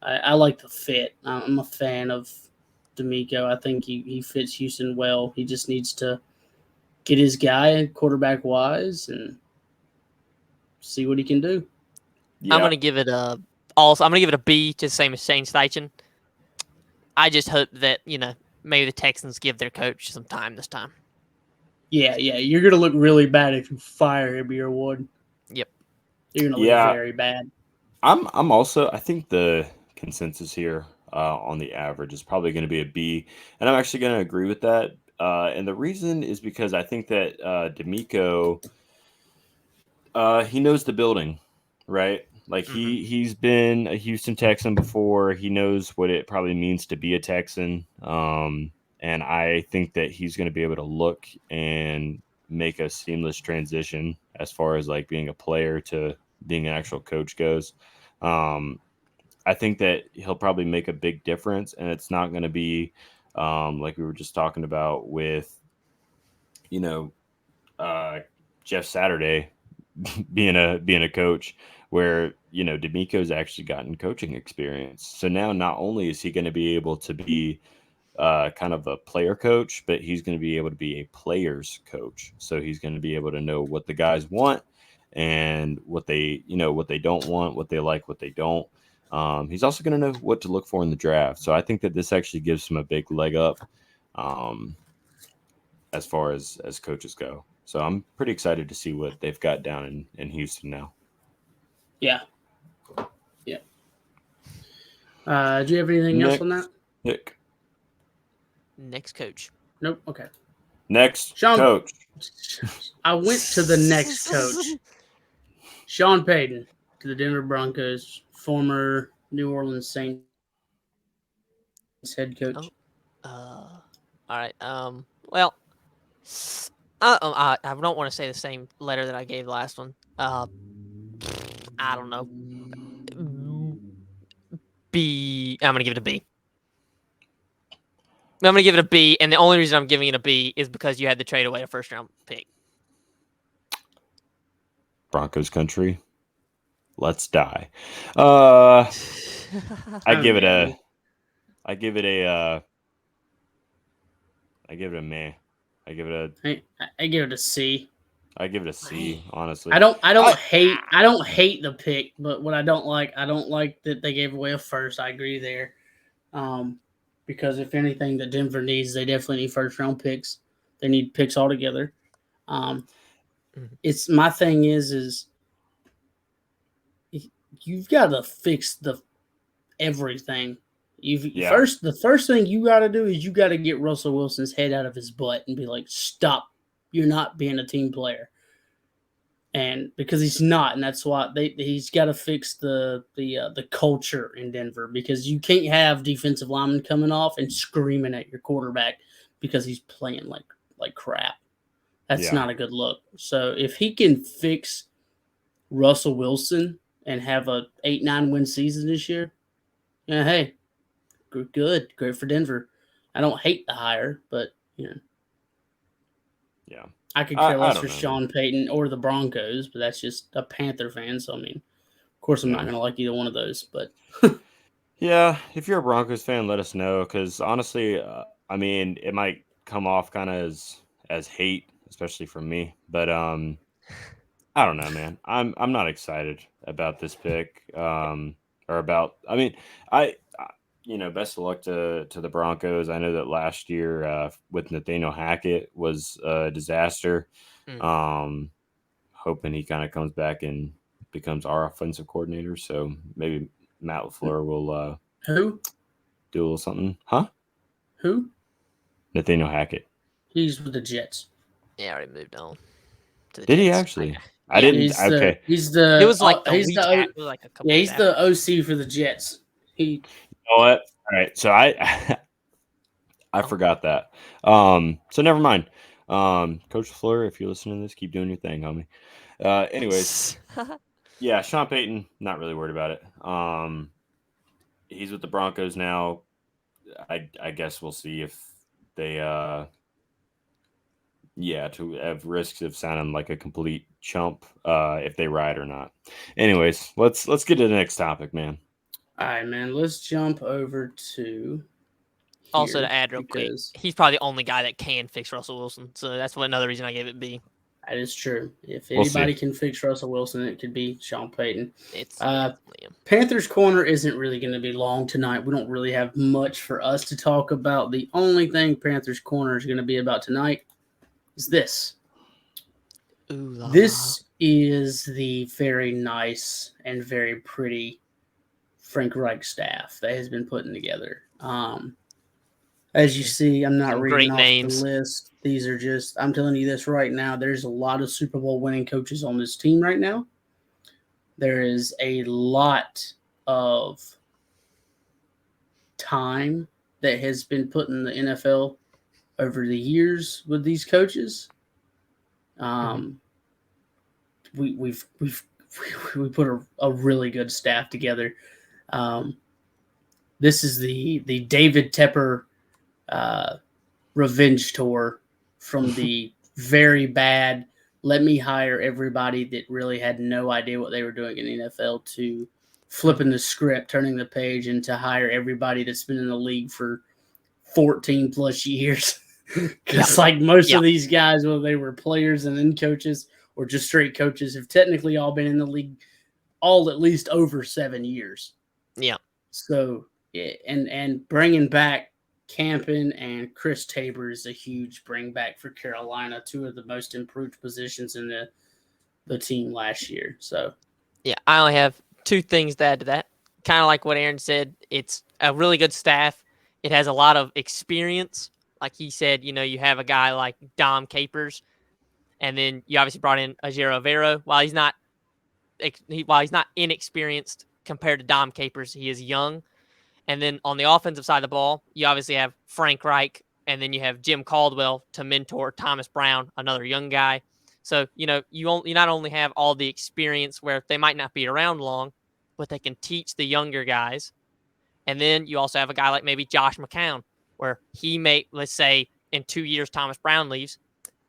I like the fit. I'm a fan of D'Amico. I think he fits Houston well. He just needs to get his guy quarterback-wise and see what he can do. Yeah. I'm gonna give it a B, just the same as Shane Steichen. I just hope that maybe the Texans give their coach some time this time. Yeah, you're gonna look really bad if you fire him, your Wood. Yep, you're gonna look very bad. I'm also. I think the consensus here on the average. It's probably going to be a B, and I'm actually going to agree with that. And the reason is because I think that D'Amico, he knows the building, right? Like he's been a Houston Texan before. He knows what it probably means to be a Texan. And I think that he's going to be able to look and make a seamless transition as far as like being a player to being an actual coach goes. I think that he'll probably make a big difference, and it's not going to be like we were just talking about with, you know, Jeff Saturday being a coach, where D'Amico's actually gotten coaching experience. So now not only is he going to be able to be kind of a player coach, but he's going to be able to be a player's coach. So he's going to be able to know what the guys want and what they don't want, what they like, what they don't. He's also going to know what to look for in the draft. So I think that this actually gives him a big leg up as far as coaches go. So I'm pretty excited to see what they've got down in Houston now. Yeah. Yeah. Do you have anything else on that? Nick. Next coach. Nope. Okay. Next Sean, coach. I went to the next coach. Sean Payton to the Denver Broncos, former New Orleans Saints head coach. All right. Well, I don't want to say the same letter that I gave the last one. I don't know. B. I'm gonna give it a B. I'm gonna give it a B, and the only reason I'm giving it a B is because you had to trade away a first-round pick. Broncos country. Let's die. I give it a meh. I give it a C. I give it a C, honestly. I don't hate the pick, but what I don't like that they gave away a first. I agree there. Because if anything that Denver needs, they definitely need first round picks. They need picks altogether. It's my thing is you've got to fix everything. The first thing you got to do is you got to get Russell Wilson's head out of his butt and be like, stop. You're not being a team player. And because he's not, and that's why he's got to fix the culture in Denver, because you can't have defensive linemen coming off and screaming at your quarterback because he's playing like crap. That's not a good look. So if he can fix Russell Wilson and have a 8-9 win season this year, hey, good, great for Denver. I don't hate the hire, but yeah. I could care less for Sean Payton or the Broncos, but that's just a Panther fan. So, I mean, of course, I'm not going to like either one of those. But yeah, if you're a Broncos fan, let us know, because honestly, I mean, it might come off kind of as hate, especially from me. But I don't know, man. I'm not excited about this pick. Best of luck to the Broncos. I know that last year with Nathaniel Hackett was a disaster. Hoping he kind of comes back and becomes our offensive coordinator. So maybe Matt LaFleur will who do a little something, huh? Who? Nathaniel Hackett. He's with the Jets. Yeah, I already moved on. To the Jets. He actually? I didn't. He's okay. It was like the week after, like a couple. Yeah, he's the OC for the Jets. You know what? All right, so I forgot that. So never mind. Coach LaFleur, if you're listening to this, keep doing your thing, homie. Anyways, yeah, Sean Payton, not really worried about it. He's with the Broncos now. I guess we'll see if they to have risks of sounding like a complete chump if they ride or not. Anyways, let's get to the next topic, man. All right, man. Let's jump over to. Also, to add real quick, he's probably the only guy that can fix Russell Wilson. So that's another reason I gave it B. That is true. If anybody can fix Russell Wilson, it could be Sean Payton. It's Panthers Corner isn't really going to be long tonight. We don't really have much for us to talk about. The only thing Panthers Corner is going to be about tonight is this. This is the very nice and very pretty Frank Reich staff that has been putting together. As you see, I'm not Some reading great off names. the list. These are just, I'm telling you this right now, there's a lot of Super Bowl winning coaches on this team right now. There is a lot of time that has been put in the NFL over the years with these coaches. We've we put a really good staff together. This is the David Tepper revenge tour from the very bad. Let me hire everybody that really had no idea what they were doing in the NFL to flipping the script, turning the page, and to hire everybody that's been in the league for 14 plus years. Because like most of these guys, whether they were players and then coaches or just straight coaches, have technically all been in the league all at least over 7 years. Yeah. So, and bringing back Campen and Chris Tabor is a huge bring back for Carolina, two of the most improved positions in the team last year. So, yeah, I only have two things to add to that. Kind of like what Aaron said, it's a really good staff. It has a lot of experience. Like he said, you have a guy like Dom Capers, and then you obviously brought in Ajero Vero. While he's not inexperienced compared to Dom Capers, he is young. And then on the offensive side of the ball, you obviously have Frank Reich, and then you have Jim Caldwell to mentor Thomas Brown, another young guy. So, you not only have all the experience where they might not be around long, but they can teach the younger guys. And then you also have a guy like maybe Josh McCown, where he may, let's say, in 2 years, Thomas Brown leaves.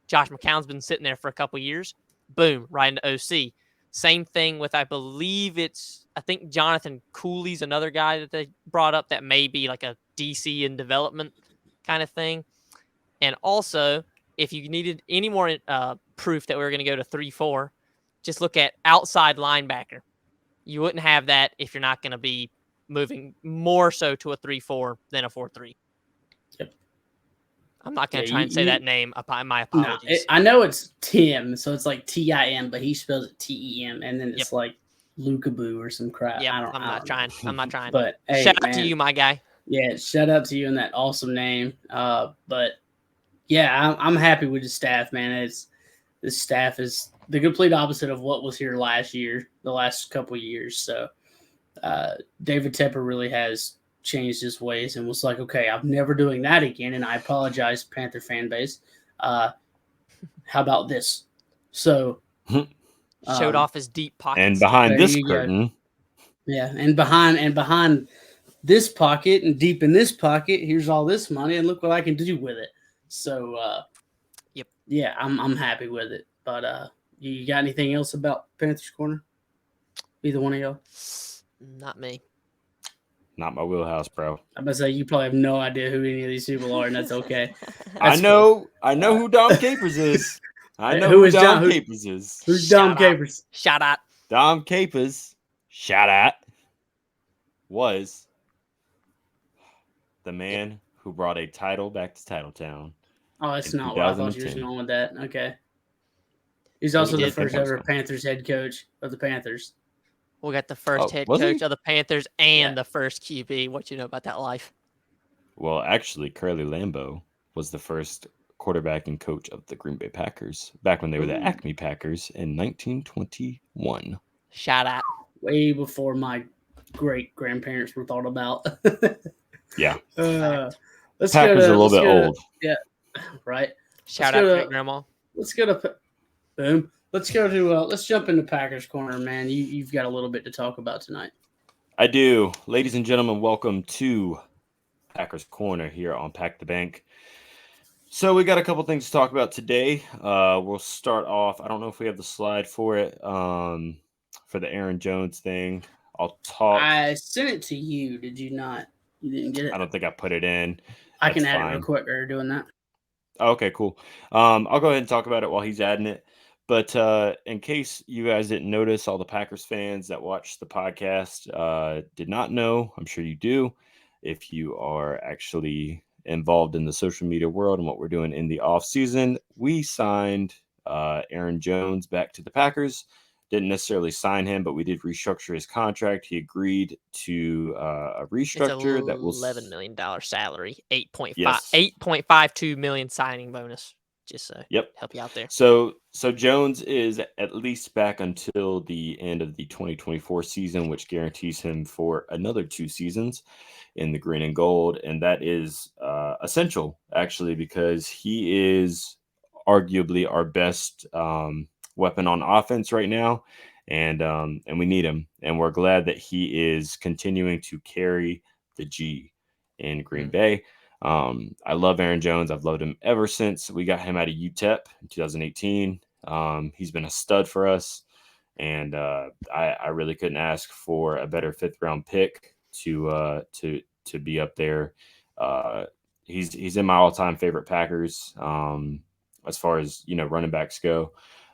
Josh McCown's been sitting there for a couple years. Boom, right into OC. Same thing with, I think Jonathan Cooley's another guy that they brought up that may be like a DC in development kind of thing. And also, if you needed any more proof that we were going to go to 3-4, just look at outside linebacker. You wouldn't have that if you're not going to be moving more so to a 3-4 than a 4-3. Yep. I'm not going to try and say that name. My apologies. I know it's Tim, so it's like Tim, but he spells it Tem, and then it's like Lukaboo or some crap. Yeah, I'm not trying. But hey, shout out to you, my guy. Yeah, shout out to you in that awesome name. But yeah, I'm happy with the staff, man. This staff is the complete opposite of what was here last year, the last couple of years. So David Tepper really has changed his ways and was like, okay, I'm never doing that again. And I apologize, Panther fan base. How about this? So showed off his deep pockets. And behind this curtain. Yeah. And behind this pocket and deep in this pocket, here's all this money. And look what I can do with it. So, yeah, I'm happy with it. But you got anything else about Panthers Corner? Either one of y'all? Not me. Not my wheelhouse, bro. I'm about to say you probably have no idea who any of these people are, and that's okay. I know who Dom Capers is. I know who Dom Capers is. Who's Dom Capers? Shout out. Dom Capers, shout out, was the man who brought a title back to Titletown. Oh, that's not what I thought you were going with that. Okay. He's also the first ever Panthers head coach of the Panthers. We got the first head coach of the Panthers and the first QB. What you know about that life? Well, actually, Curly Lambeau was the first quarterback and coach of the Green Bay Packers back when they were the Acme Packers in 1921. Shout out. Way before my great-grandparents were thought about. Yeah. Packers are a little bit old. Yeah. Right. Shout out to Grandma. Let's go to boom. Let's jump into Packers Corner, man. You've got a little bit to talk about tonight. I do. Ladies and gentlemen, welcome to Packers Corner here on Pack the Bank. So we got a couple things to talk about today. We'll start off. I don't know if we have the slide for it, for the Aaron Jones thing. I'll talk. I sent it to you. Did you not? You didn't get it? I don't think I put it in. I can add it real quick or doing that. Okay, cool. I'll go ahead and talk about it while he's adding it. But in case you guys didn't notice, all the Packers fans that watched the podcast did not know. I'm sure you do. If you are actually involved in the social media world and what we're doing in the off season, we signed Aaron Jones back to the Packers didn't necessarily sign him, but we did restructure his contract. He agreed to a It's restructure that will $11 million salary, yes, 8.52 million signing bonus. Just so yep. help you out there. So Jones is at least back until the end of the 2024 season, which guarantees him for another 2 seasons in the green and gold, and that is essential actually because he is arguably our best weapon on offense right now, and we need him, and we're glad that he is continuing to carry the G in Green Bay. I love Aaron Jones. I've loved him ever since we got him out of UTEP in 2018. He's been a stud for us, and I really couldn't ask for a better 5th-round pick to be up there. He's in my all-time favorite Packers as far as running backs go.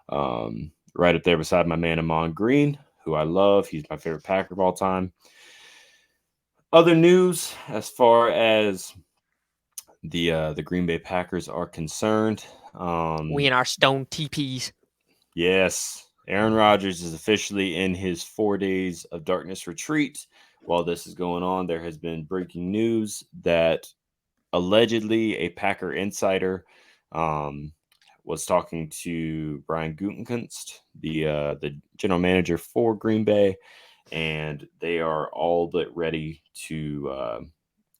Right up there beside my man Amon Green, who I love. He's my favorite Packer of all time. Other news as far as the Green Bay Packers are concerned. We and our stone TPs. Yes, Aaron Rodgers is officially in his 4 days of darkness retreat. While this is going on, there has been breaking news that allegedly a Packer insider was talking to Brian Gutekunst, the general manager for Green Bay, and they are all but ready to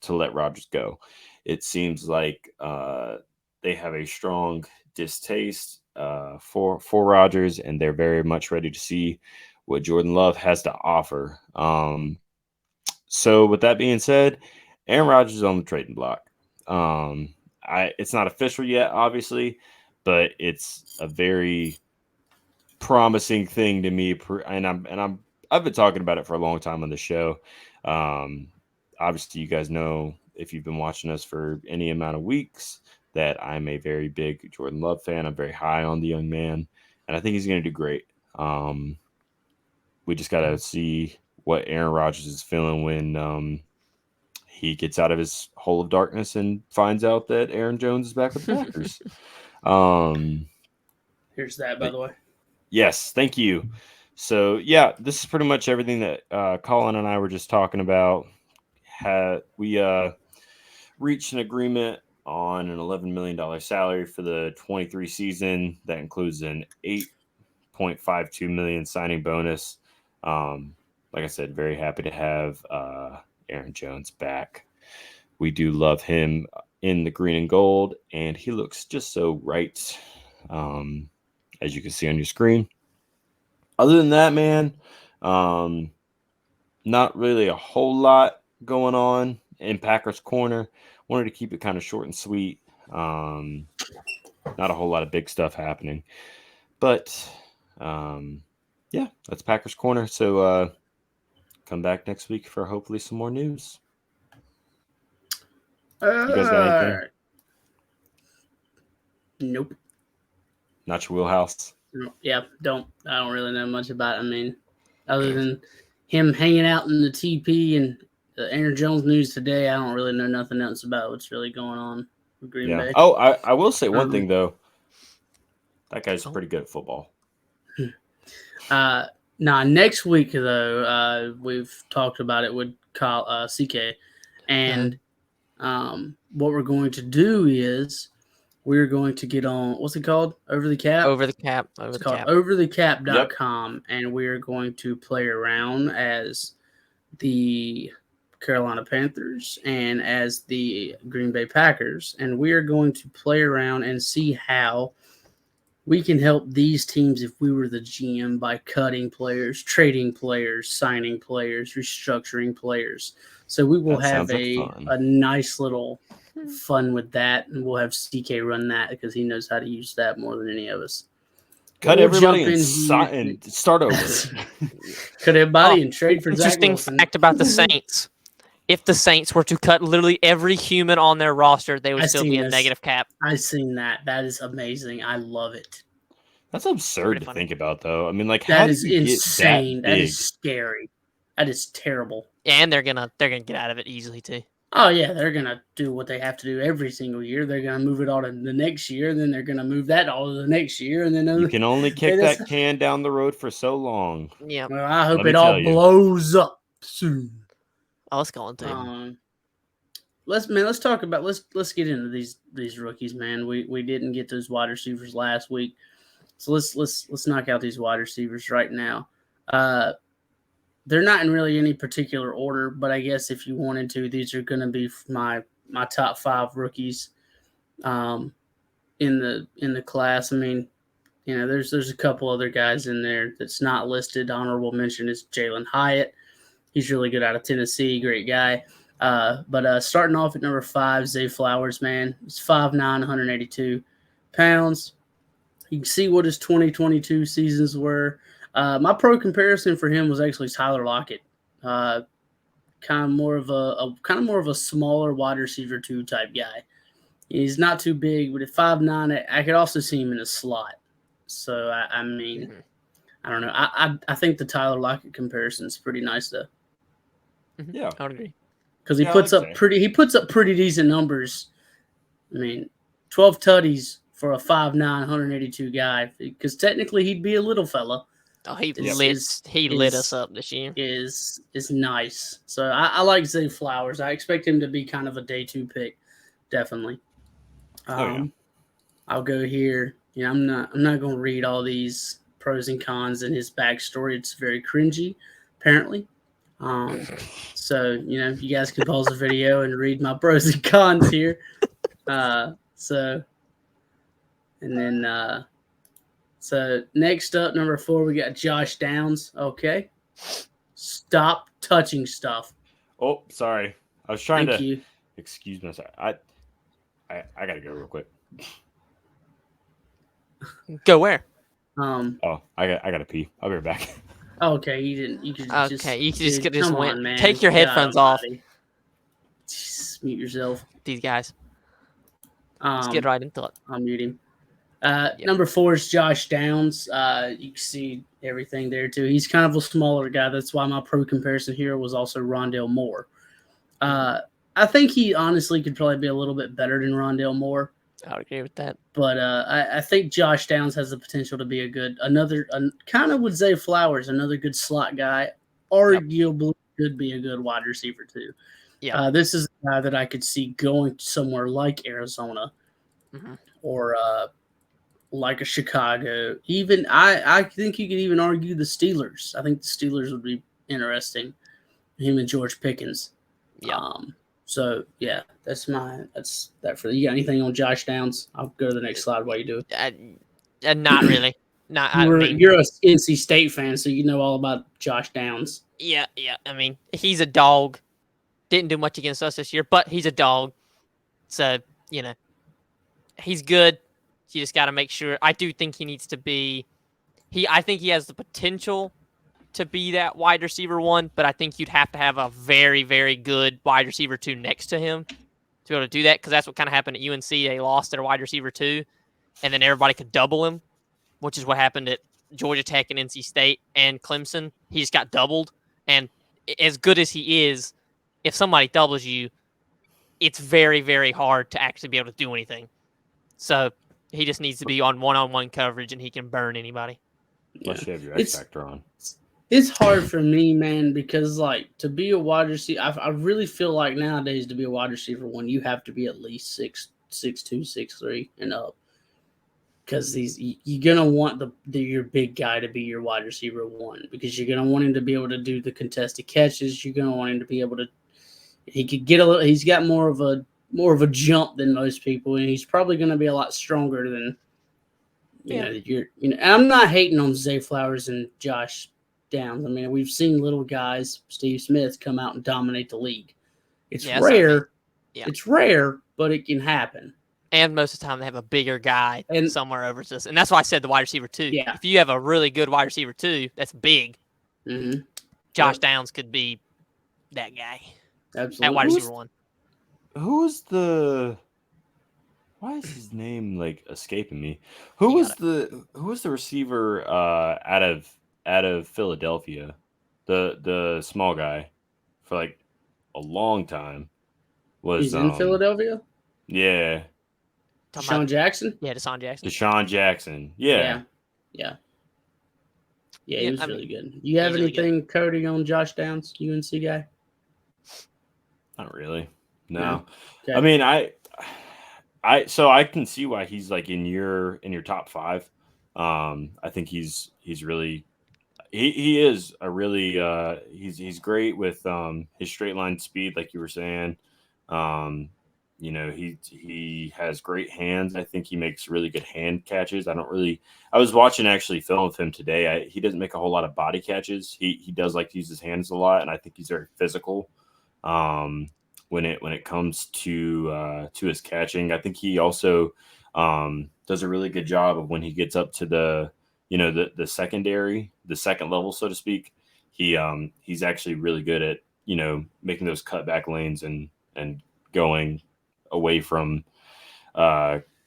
let Rodgers go. It seems like they have a strong distaste for Rodgers, and they're very much ready to see what Jordan Love has to offer. So with that being said, Aaron Rodgers is on the trading block. It's not official yet, obviously, but it's a very promising thing to me, and I've been talking about it for a long time on the show. Obviously, you guys know if you've been watching us for any amount of weeks that I'm a very big Jordan Love fan. I'm very high on the young man, and I think he's going to do great. We just got to see what Aaron Rodgers is feeling when he gets out of his hole of darkness and finds out that Aaron Jones is back with the Packers. Here's that, by the way. Yes, thank you. So, yeah, this is pretty much everything that Colin and I were just talking about. We reached an agreement on an $11 million salary for the 23 season. That includes an $8.52 million signing bonus. Like I said, very happy to have Aaron Jones back. We do love him in the green and gold, and he looks just so right, as you can see on your screen. Other than that, man, not really a whole lot going on in Panthers Corner. Wanted to keep it kind of short and sweet. Not a whole lot of big stuff happening. But, yeah, that's Panthers Corner. So come back next week for hopefully some more news. You guys got anything? Nope. Not your wheelhouse? Yeah, I don't really know much about it. I mean, other than him hanging out in the TP and the Aaron Jones news today, I don't really know nothing else about what's really going on with Green Bay. Oh, I will say one thing, though. That guy's pretty good at football. Now, next week, though, we've talked about it with CK. And what we're going to do is we're going to get on, what's it called? Over the Cap? Over the Cap. It's called overthecap.com. Yep. And we're going to play around as the Carolina Panthers and as the Green Bay Packers. And we are going to play around and see how we can help these teams if we were the GM by cutting players, trading players, signing players, restructuring players. So we will have a nice little fun with that, and we'll have CK run that because he knows how to use that more than any of us. Cut everybody and start over. Cut everybody and trade for Zach Wilson. Interesting fact about the Saints. If the Saints were to cut literally every human on their roster, they would still be a negative cap. I've seen that. That is amazing. I love it. That's absurd to think about, though. I mean, like, that is insane. That is scary. That is terrible. Yeah, and they're gonna get out of it easily too. Oh yeah, they're gonna do what they have to do every single year. They're gonna move it all to the next year, and then they're gonna move that all to the next year, and then You can only kick that's- that can down the road for so long. Yeah. well, I hope Let me it all tell you. blows up soon. Oh, it's going to. Let's talk about let's get into these rookies, man. We didn't get those wide receivers last week, so let's knock out these wide receivers right now. They're not in really any particular order, but I guess if you wanted to, these are going to be my top 5 rookies in the class. I mean, there's a couple other guys in there that's not listed. Honorable mention is Jalen Hyatt. He's really good out of Tennessee, great guy. But starting off at number 5, Zay Flowers, man. He's 5'9", 182 pounds. You can see what his 2022 seasons were. My pro comparison for him was actually Tyler Lockett. Kind of more of a smaller wide receiver 2 type guy. He's not too big, but at 5'9", I could also see him in a slot. So I mean, I don't know. I think the Tyler Lockett comparison is pretty nice though. Yeah, I would agree. Because he puts up pretty decent numbers. I mean, 12 tutties for a 5'9", 182 guy. Because technically he'd be a little fella. Oh, he lit us up this year. Is nice. So I like Zay Flowers. I expect him to be kind of a day 2 pick, definitely. I'll go here. I'm not going to read all these pros and cons in his backstory. It's very cringy, apparently. So you guys can pause the video and read my pros and cons here. So next up, number 4, we got Josh Downs. Okay, stop touching stuff. Oh, sorry. I was trying Thank to you. excuse myself. I gotta go real quick. Go where? Oh, I gotta pee. I'll be right back. Okay, you didn't. You could just. Okay, you just dude, just come went. on, man. Take your headphones off. Just mute yourself. These guys. Let's get right into it. I'll mute him. Number 4 is Josh Downs. You can see everything there too. He's kind of a smaller guy. That's why my pro comparison here was also Rondale Moore. I think he honestly could probably be a little bit better than Rondale Moore. I would agree with that. But I think Josh Downs has the potential to be kind of with Zay Flowers, another good slot guy. Arguably could be a good wide receiver too. Yeah. This is a guy that I could see going somewhere like Arizona or like a Chicago. Even I think you could even argue the Steelers. I think the Steelers would be interesting. Him and George Pickens. Yeah. So yeah, that's that for you. Got anything on Josh Downs? I'll go to the next slide while you do it. Not really. You're a NC State fan, so you know all about Josh Downs. Yeah. I mean, he's a dog. Didn't do much against us this year, but he's a dog. So, he's good. You just got to make sure. I do think he needs to be I think he has the potential to be that wide receiver 1, but I think you'd have to have a very, very good wide receiver 2 next to him to be able to do that, because that's what kind of happened at UNC. They lost their wide receiver 2, and then everybody could double him, which is what happened at Georgia Tech and NC State and Clemson. He just got doubled, and as good as he is, if somebody doubles you, it's very, very hard to actually be able to do anything. So he just needs to be on one-on-one coverage, and he can burn anybody. Unless you have your X Factor on. It's hard for me, man, because to be a wide receiver, I really feel like nowadays to be a wide receiver 1, you have to be at least 6'2", 6'3", and up. Because you're gonna want your big guy to be your wide receiver 1, because you're gonna want him to be able to do the contested catches. You're gonna want him to be able to. He could get he's got more of a jump than most people, and he's probably gonna be a lot stronger than. And I'm not hating on Zay Flowers and Josh Downs. I mean, we've seen little guys, Steve Smith, come out and dominate the league. It's rare. It's rare, but it can happen. And most of the time, they have a bigger guy somewhere over us. And that's why I said the wide receiver 2. Yeah. If you have a really good wide receiver 2 that's big, Josh Downs could be that guy. Absolutely. At wide receiver 1. Why is his name escaping me? Who was the receiver out of Philadelphia? The small guy for a long time. was He's in Philadelphia. yeah, Talking Deshaun about, Jackson. yeah, Deshaun Jackson. Deshaun Jackson. Yeah. Yeah. Yeah, He was I really mean, good. You have he's really good. anything, Cody, on Josh Downs, UNC guy? Not really. No. No? Okay. I mean, so I can see why he's like in your top 5. I think he's really he is a really he's great with his straight line speed, like you were saying. You know, he has great hands. I think he makes really good hand catches. I was watching actually film of him today. He doesn't make a whole lot of body catches. He does like to use his hands a lot, and I think he's very physical. When it comes to his catching, I think he also does a really good job of when he gets up to the the secondary, the second level, so to speak. He's actually really good at making those cutback lanes and going away from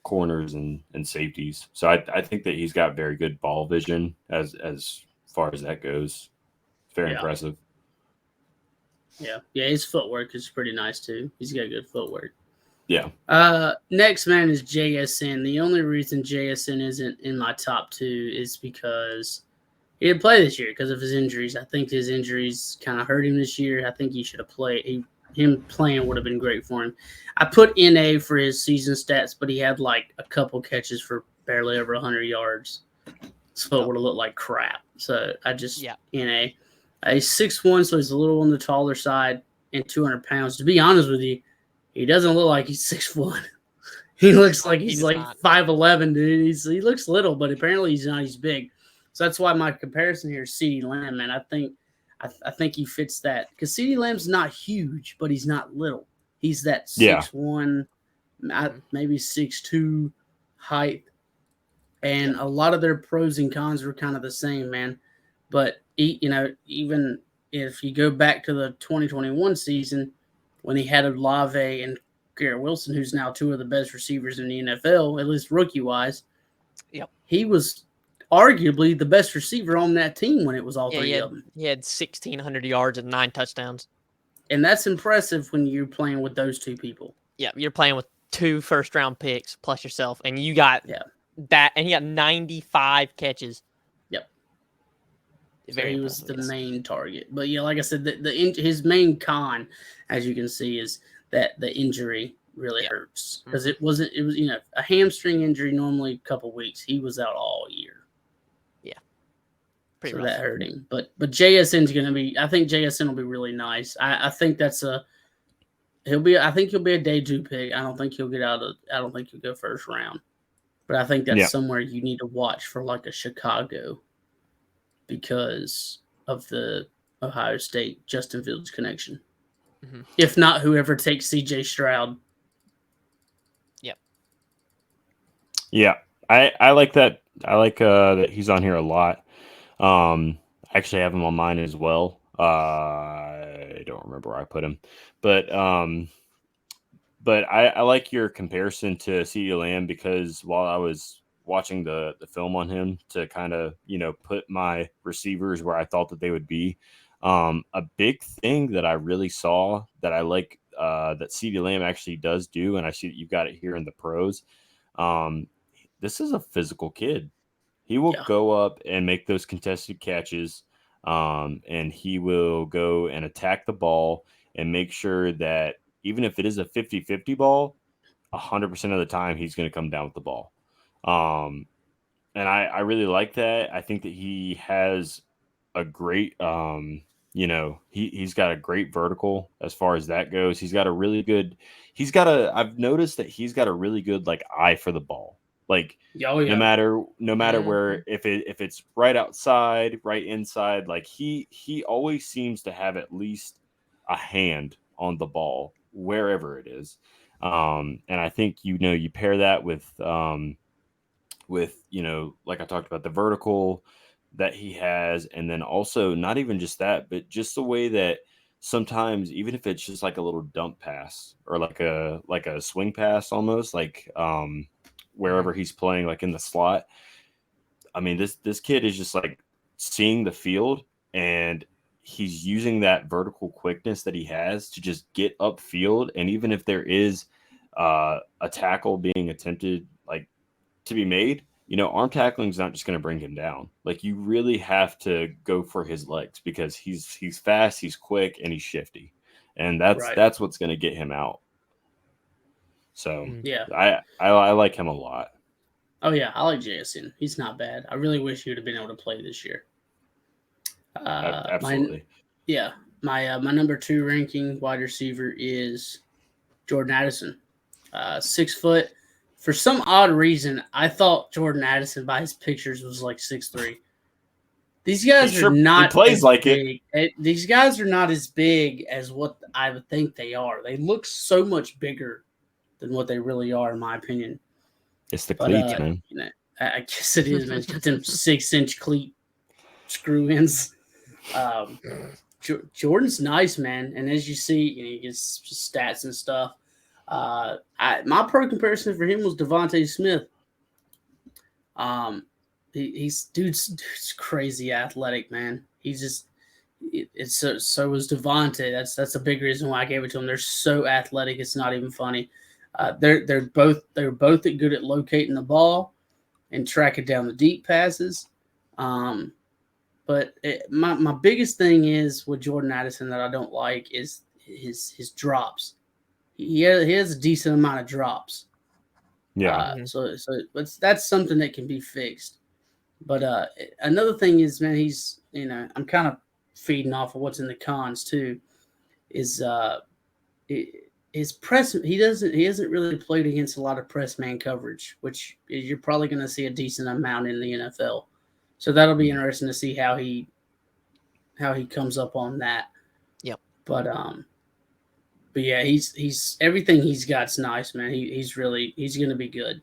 corners and safeties. So I think that he's got very good ball vision as far as that goes. Very impressive. Yeah. His footwork is pretty nice too. He's got good footwork. Yeah. Next man is JSN. The only reason JSN isn't in my top 2 is because he didn't play this year because of his injuries. I think his injuries kind of hurt him this year. I think he should have played. Him playing would have been great for him. I put NA for his season stats, but he had like a couple catches for barely over 100 yards. So it would have looked like crap. So I just NA. He's 6'1", so he's a little on the taller side and 200 pounds. To be honest with you, he doesn't look like he's 6'1". He looks like he's like 5'11", dude. He looks little, but apparently he's not. He's big. So that's why my comparison here is CeeDee Lamb, man. I think he fits that because CeeDee Lamb's not huge, but he's not little. He's that 6'1", maybe 6'2" height. And a lot of their pros and cons were kind of the same, man. But, even if you go back to the 2021 season when he had Olave and Garrett Wilson, who's now 2 of the best receivers in the NFL, at least rookie-wise, he was arguably the best receiver on that team when it was all 3 of them. He had 1,600 yards and 9 touchdowns. And that's impressive when you're playing with those 2 people. Yeah, you're playing with 2 first-round picks plus yourself, and you got that, and he got 95 catches. So he was the main target. But, like I said, his main con, as you can see, is that the injury really hurts. Because it was a hamstring injury, normally a couple weeks. He was out all year. Yeah. Pretty rough. That hurt him. But JSN's going to be – I think JSN will be really nice. I think that's I think he'll be a day 2 pick. I don't think he'll go first round. But I think that's somewhere you need to watch for like a Chicago because of the Ohio State Justin Fields connection. Mm-hmm. If not, whoever takes CJ Stroud. Yep. Yeah. I like that. I like that he's on here a lot. I actually have him on mine as well. I don't remember where I put him. But I like your comparison to CeeDee Lamb because while I was watching the film on him to kind of, put my receivers where I thought that they would be. A big thing that I really saw that I like that CeeDee Lamb actually does do, and I see that you've got it here in the pros. This is a physical kid. He will go up and make those contested catches, and he will go and attack the ball and make sure that even if it is a 50-50 ball, 100% of the time he's going to come down with the ball. And I really like that. I think that he has a great, he's got a great vertical as far as that goes. He's got a really good, I've noticed that he's got a really good like eye for the ball. Like no matter where, if it's right outside, right inside, like he always seems to have at least a hand on the ball wherever it is. And I think, you pair that with, like I talked about, the vertical that he has, and then also not even just that, but just the way that sometimes, even if it's just like a little dump pass or like a swing pass, almost like wherever he's playing, like in the slot. I mean, this kid is just like seeing the field, and he's using that vertical quickness that he has to just get upfield. And even if there is a tackle being attempted, like, to be made, arm tackling is not just going to bring him down. Like, you really have to go for his legs because he's fast, he's quick, and he's shifty, and that's what's going to get him out. So yeah, I like him a lot. Oh yeah, I like Jason. He's not bad. I really wish he would have been able to play this year. Absolutely. My number 2 ranking wide receiver is Jordan Addison. 6 foot. For some odd reason, I thought Jordan Addison by his pictures was like 6'3". These guys are not. He plays like big. These guys are not as big as what I would think they are. They look so much bigger than what they really are, in my opinion. It's the cleats, man. I guess it is, man. It's got them 6-inch cleat screw-ins. Jordan's nice, man. And as you see, he gets stats and stuff. My pro comparison for him was Devontae Smith. He's dude's crazy athletic, man. He's just so was Devontae. That's a big reason why I gave it to him. They're so athletic, it's not even funny. They're both good at locating the ball and tracking down the deep passes. But my biggest thing is with Jordan Addison that I don't like is his drops. He has a decent amount of drops. Yeah. So that's something that can be fixed. But another thing is, man, he's I'm kind of feeding off of what's in the cons too. Is his press? He hasn't really played against a lot of press man coverage, which you're probably going to see a decent amount in the NFL. So that'll be interesting to see how he comes up on that. Yep. But yeah, he's everything he's got's nice, man. He's going to be good.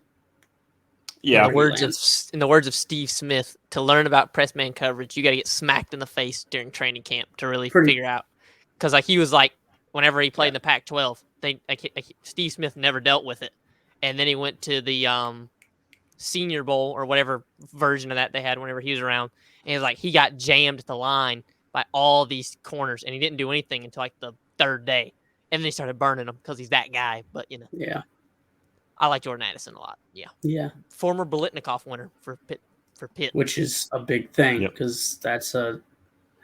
Yeah. In the words of Steve Smith, to learn about press man coverage, you got to get smacked in the face during training camp to really figure out. Because he was like, whenever he played in the Pac-12, Steve Smith never dealt with it, and then he went to the Senior Bowl or whatever version of that they had whenever he was around, and he was like, he got jammed at the line by all these corners, and he didn't do anything until like the 3rd day, and then he started burning them because he's that guy. But yeah, I like Jordan Addison a lot. Yeah. Former Biletnikoff winner for Pitt, which is a big thing because that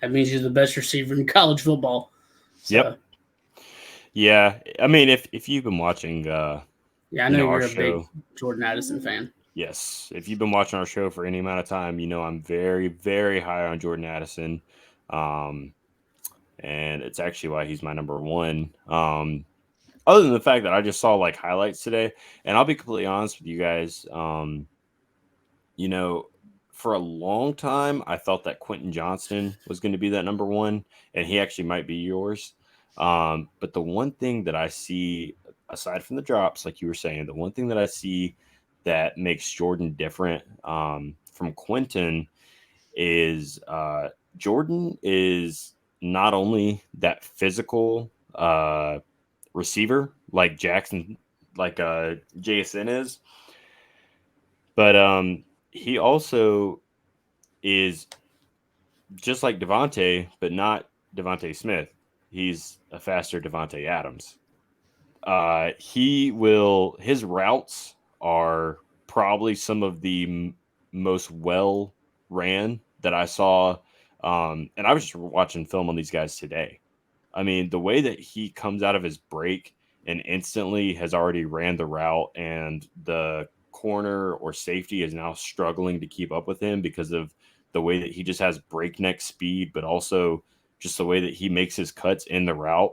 means you're the best receiver in college football. So. Yep. Yeah, I mean, if you've been watching, I know you're a show, big Jordan Addison fan. Yes, if you've been watching our show for any amount of time, I'm very, very high on Jordan Addison, and it's actually why he's my number 1. Other than the fact that I just saw like highlights today, and I'll be completely honest with you guys, for a long time I thought that Quentin Johnston was going to be that number 1, and he actually might be yours. But the one thing that I see, aside from the drops, like you were saying, the one thing that I see that makes Jordan different from Quentin is Jordan is not only that physical receiver like Jackson, like JSN is, but he also is just like Devontae, but not Devontae Smith. He's a faster Devontae Adams. His routes are probably some of the most well ran that I saw. And I was just watching film on these guys today. I mean, the way that he comes out of his break and instantly has already ran the route, and the corner or safety is now struggling to keep up with him because of the way that he just has breakneck speed, but also just the way that he makes his cuts in the route.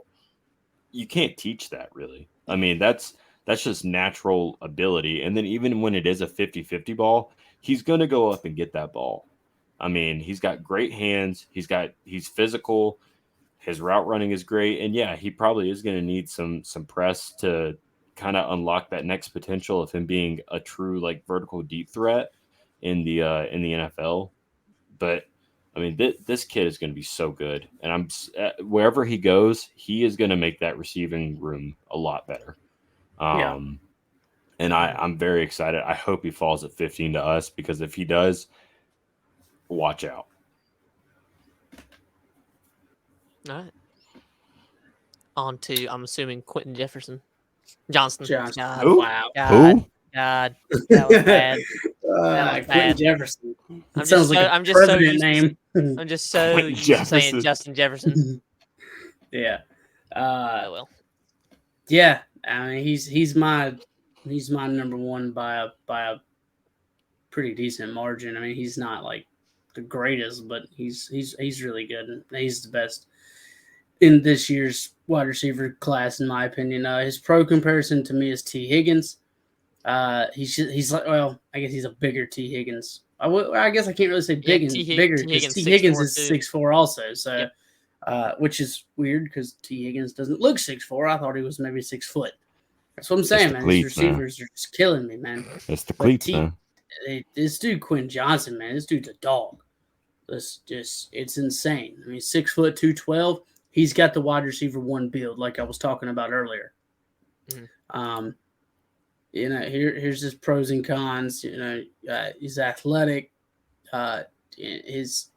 You can't teach that, really. I mean, that's just natural ability. And then even when it is a 50-50 ball, he's going to go up and get that ball. I mean, he's got great hands. He's physical. His route running is great. And yeah, he probably is going to need some press to kind of unlock that next potential of him being a true like vertical deep threat in the NFL. But I mean, this kid is going to be so good, and wherever he goes, he is going to make that receiving room a lot better. And I'm very excited. I hope he falls at 15 to us, because if he does, watch out. All right. On to, I'm assuming, Quentin Johnston. God, Who? Wow. God, that was bad. That was Quentin bad. Jefferson. It I'm sounds just like so, a I'm just so president used name. I'm just so Quentin used to saying Jefferson. Justin Jefferson. Yeah. Oh well. Yeah. I mean, he's my number one by a pretty decent margin. I mean, he's not like the greatest, but he's really good, and he's the best in this year's wide receiver class, in my opinion. His pro comparison to me is T. Higgins. He's like, well, I guess he's a bigger T. Higgins. I guess I can't really say Yeah, bigger because T. Higgins is 6'4" also. So, Yep. Which is weird because T. Higgins doesn't look 6'4". I thought he was maybe 6 foot. That's what I'm saying, man. These receivers are just killing me, man. It's the cleats, man. This dude Quentin Johnson, man, this dude's a dog. It's insane. I mean, 6 foot 212. He's got the wide receiver 1 build, like I was talking about earlier. Mhm. Here's his pros and cons. He's athletic. His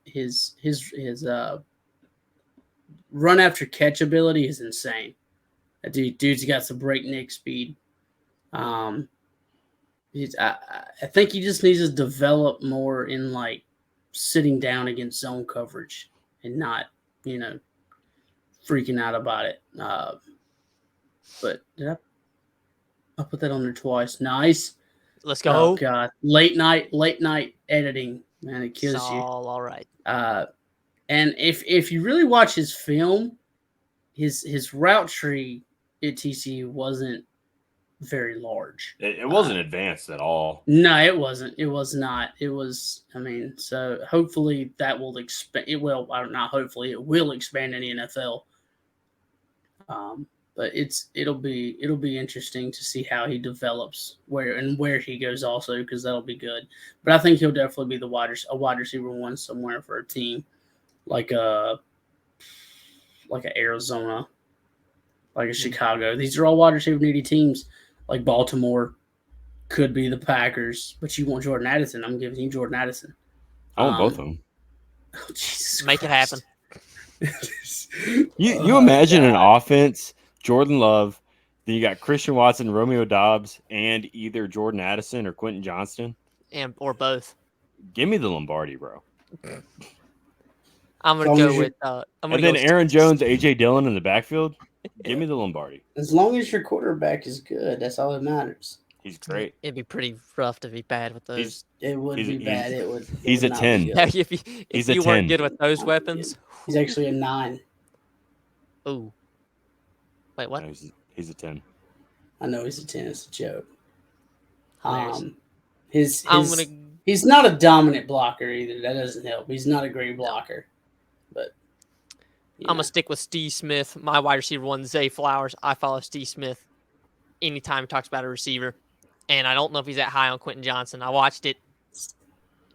run after catch ability is insane. Dude's got some breakneck speed. I think he just needs to develop more in like sitting down against zone coverage and not, freaking out about it. But did I put that on there twice? Nice. Let's go. Oh God, late night editing, man, it kills it's you. all right. And if you really watch his film, his route tree at TCU wasn't very large. It wasn't advanced at all. No, it wasn't. It was not. It was. I mean, so hopefully that will expand. It will. Not hopefully it will expand in the NFL. But it'll be interesting to see how he develops where he goes also, because that'll be good. But I think he'll definitely be a wide receiver 1 somewhere for a team like a Arizona, like a Chicago. These are all wide receiver needy teams. Like Baltimore could be the Packers, but you want Jordan Addison. I'm giving you Jordan Addison. I want both of them. Oh, Jesus Make Christ. it happen. You imagine an offense, Jordan Love, then you got Christian Watson, Romeo Doubs, and either Jordan Addison or Quentin Johnston, or both. Give me the Lombardi, bro. I'm gonna go with. And then Aaron Jones, AJ Dillon in the backfield. Give me the Lombardi. As long as your quarterback is good, that's all that matters. He's great. It'd be pretty rough to be bad with those. It would be bad. It would. He's a 10. If you weren't good with those weapons, he's actually a 9. Ooh. Wait, what? No, he's a 10. I know he's a 10. It's a joke. Hilarious. He's not a dominant blocker either. That doesn't help. He's not a great blocker. But I'm gonna stick with Steve Smith, my wide receiver 1, Zay Flowers. I follow Steve Smith anytime he talks about a receiver, and I don't know if he's that high on Quentin Johnson. I watched it,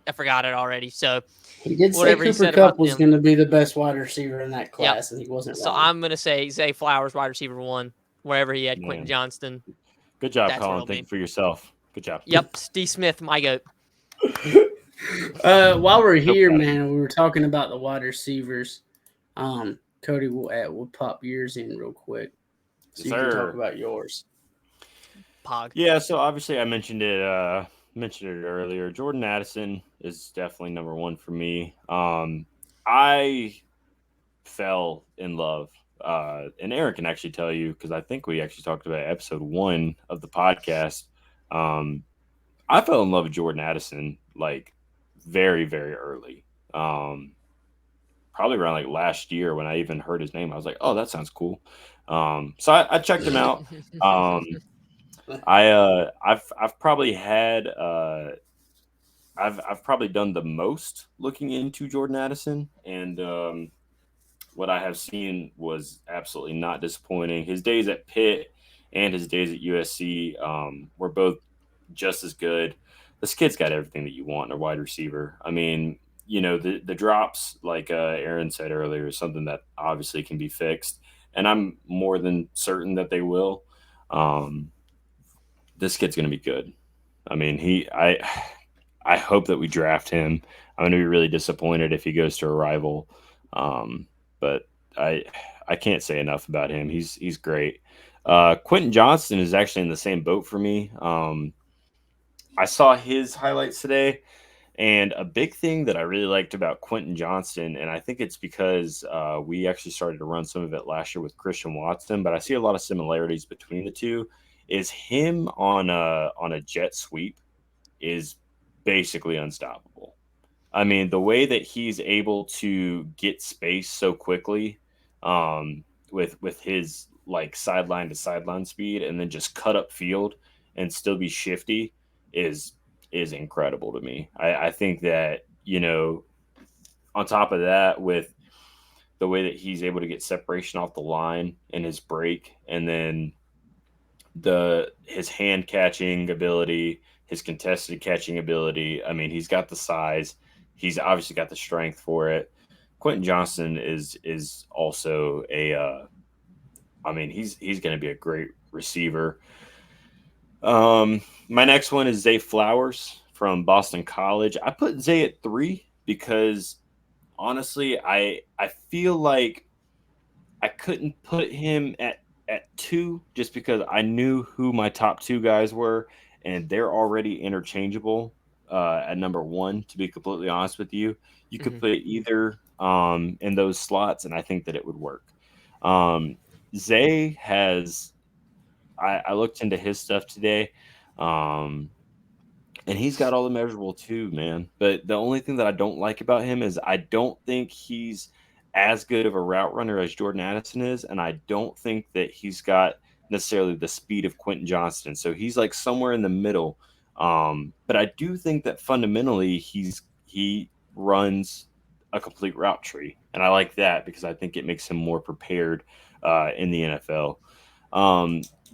I forgot it already. So he did say Cooper Kupp was going to be the best wide receiver in that class, and he wasn't. So I'm gonna say Zay Flowers, wide receiver 1, wherever he had Quentin Johnston. Good job, Colin. Think for yourself. Good job. Yep, Steve Smith, my goat. While we're here, man, we were talking about the wide receivers. Cody, we'll pop yours in real quick, so you can talk about yours. Pog. Yeah, so obviously I mentioned it earlier. Jordan Addison is definitely number 1 for me. I fell in love, and Aaron can actually tell you, because I think we actually talked about episode 1 of the podcast. I fell in love with Jordan Addison like very, very early. Probably around like last year when I even heard his name. I was like, oh, that sounds cool. So I checked him out. I've probably had I've probably done the most looking into Jordan Addison, and what I have seen was absolutely not disappointing. His days at Pitt and his days at USC were both just as good. This kid's got everything that you want in a wide receiver. I mean, the drops, like Aaron said earlier, is something that obviously can be fixed, and I'm more than certain that they will. This kid's going to be good. I mean, I hope that we draft him. I'm going to be really disappointed if he goes to a rival. But I can't say enough about him. He's great. Quentin Johnston is actually in the same boat for me. I saw his highlights today, and a big thing that I really liked about Quentin Johnston, and I think it's because we actually started to run some of it last year with Christian Watson, but I see a lot of similarities between the two. Is him on a jet sweep is basically unstoppable. I mean, the way that he's able to get space so quickly, with his like sideline to sideline speed, and then just cut up field and still be shifty is is incredible to me. I think that on top of that, with the way that he's able to get separation off the line in his break, and then the his hand catching ability, his contested catching ability. I mean, he's got the size. He's obviously got the strength for it. Quentin Johnston is also a. I mean, he's going to be a great receiver. My next one is Zay Flowers from Boston College. I put Zay at 3 because honestly, I feel like I couldn't put him at 2 just because I knew who my top 2 guys were, and they're already interchangeable at number 1. To be completely honest with you, you could put either in those slots, and I think that it would work. Zay has. I looked into his stuff today. Um, and he's got all the measurable too, man. But the only thing that I don't like about him is I don't think he's as good of a route runner as Jordan Addison is, and I don't think that he's got necessarily the speed of Quentin Johnston. So he's like somewhere in the middle. But I do think that fundamentally he runs a complete route tree, and I like that because I think it makes him more prepared in the NFL.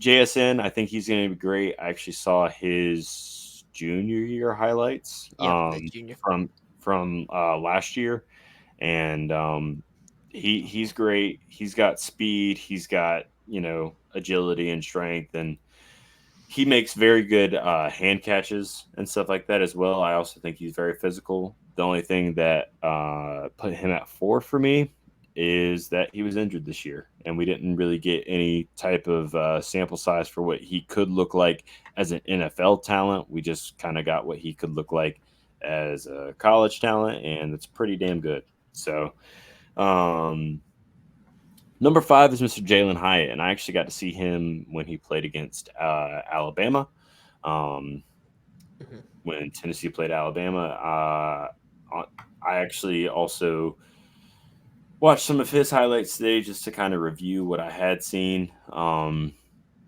JSN, I think he's going to be great. I actually saw his junior year highlights junior. from last year, and he's great. He's got speed. He's got agility and strength, and he makes very good hand catches and stuff like that as well. I also think he's very physical. The only thing that put him at 4 for me is that he was injured this year, and we didn't really get any type of sample size for what he could look like as an NFL talent. We just kind of got what he could look like as a college talent, and it's pretty damn good. So, number 5 is Mr. Jalen Hyatt, and I actually got to see him when he played against Alabama. When Tennessee played Alabama, I actually also watched some of his highlights today just to kind of review what I had seen. And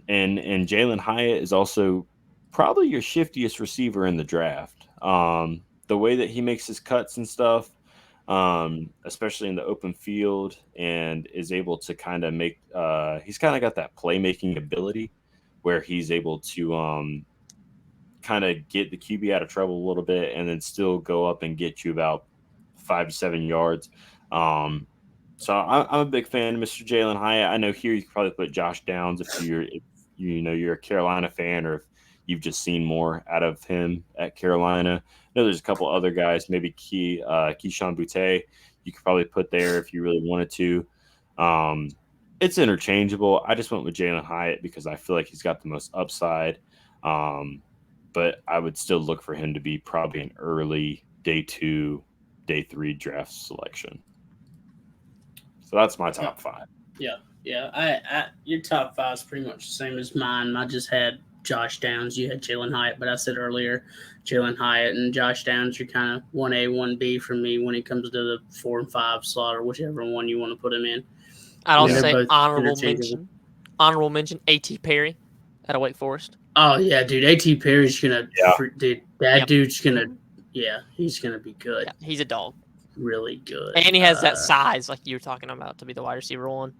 Jalen Hyatt is also probably your shiftiest receiver in the draft. The way that he makes his cuts and stuff, especially in the open field, and is able to kind of make he's kind of got that playmaking ability where he's able to kind of get the QB out of trouble a little bit and then still go up and get you about 5 to 7 yards. So I'm a big fan of Mr. Jalen Hyatt. I know here you could probably put Josh Downs if you're a Carolina fan, or if you've just seen more out of him at Carolina. I know there's a couple other guys, maybe Keyshawn Boutte you could probably put there if you really wanted to. It's interchangeable. I just went with Jalen Hyatt because I feel like he's got the most upside. But I would still look for him to be probably an early day 2, day 3 draft selection. So that's my top 5. Yeah. I your top 5 is pretty much the same as mine. I just had Josh Downs. You had Jalen Hyatt, but I said earlier, Jalen Hyatt and Josh Downs are kind of 1A, 1B for me when it comes to the 4 and 5 slot, or whichever one you want to put him in. I'd also say honorable mention, A.T. Perry out of Wake Forest. Oh yeah, dude, A.T. Perry's gonna, dude's gonna, he's gonna be good. Yeah, he's a dog. Really good. And he has that size like you were talking about to be the wide receiver 1.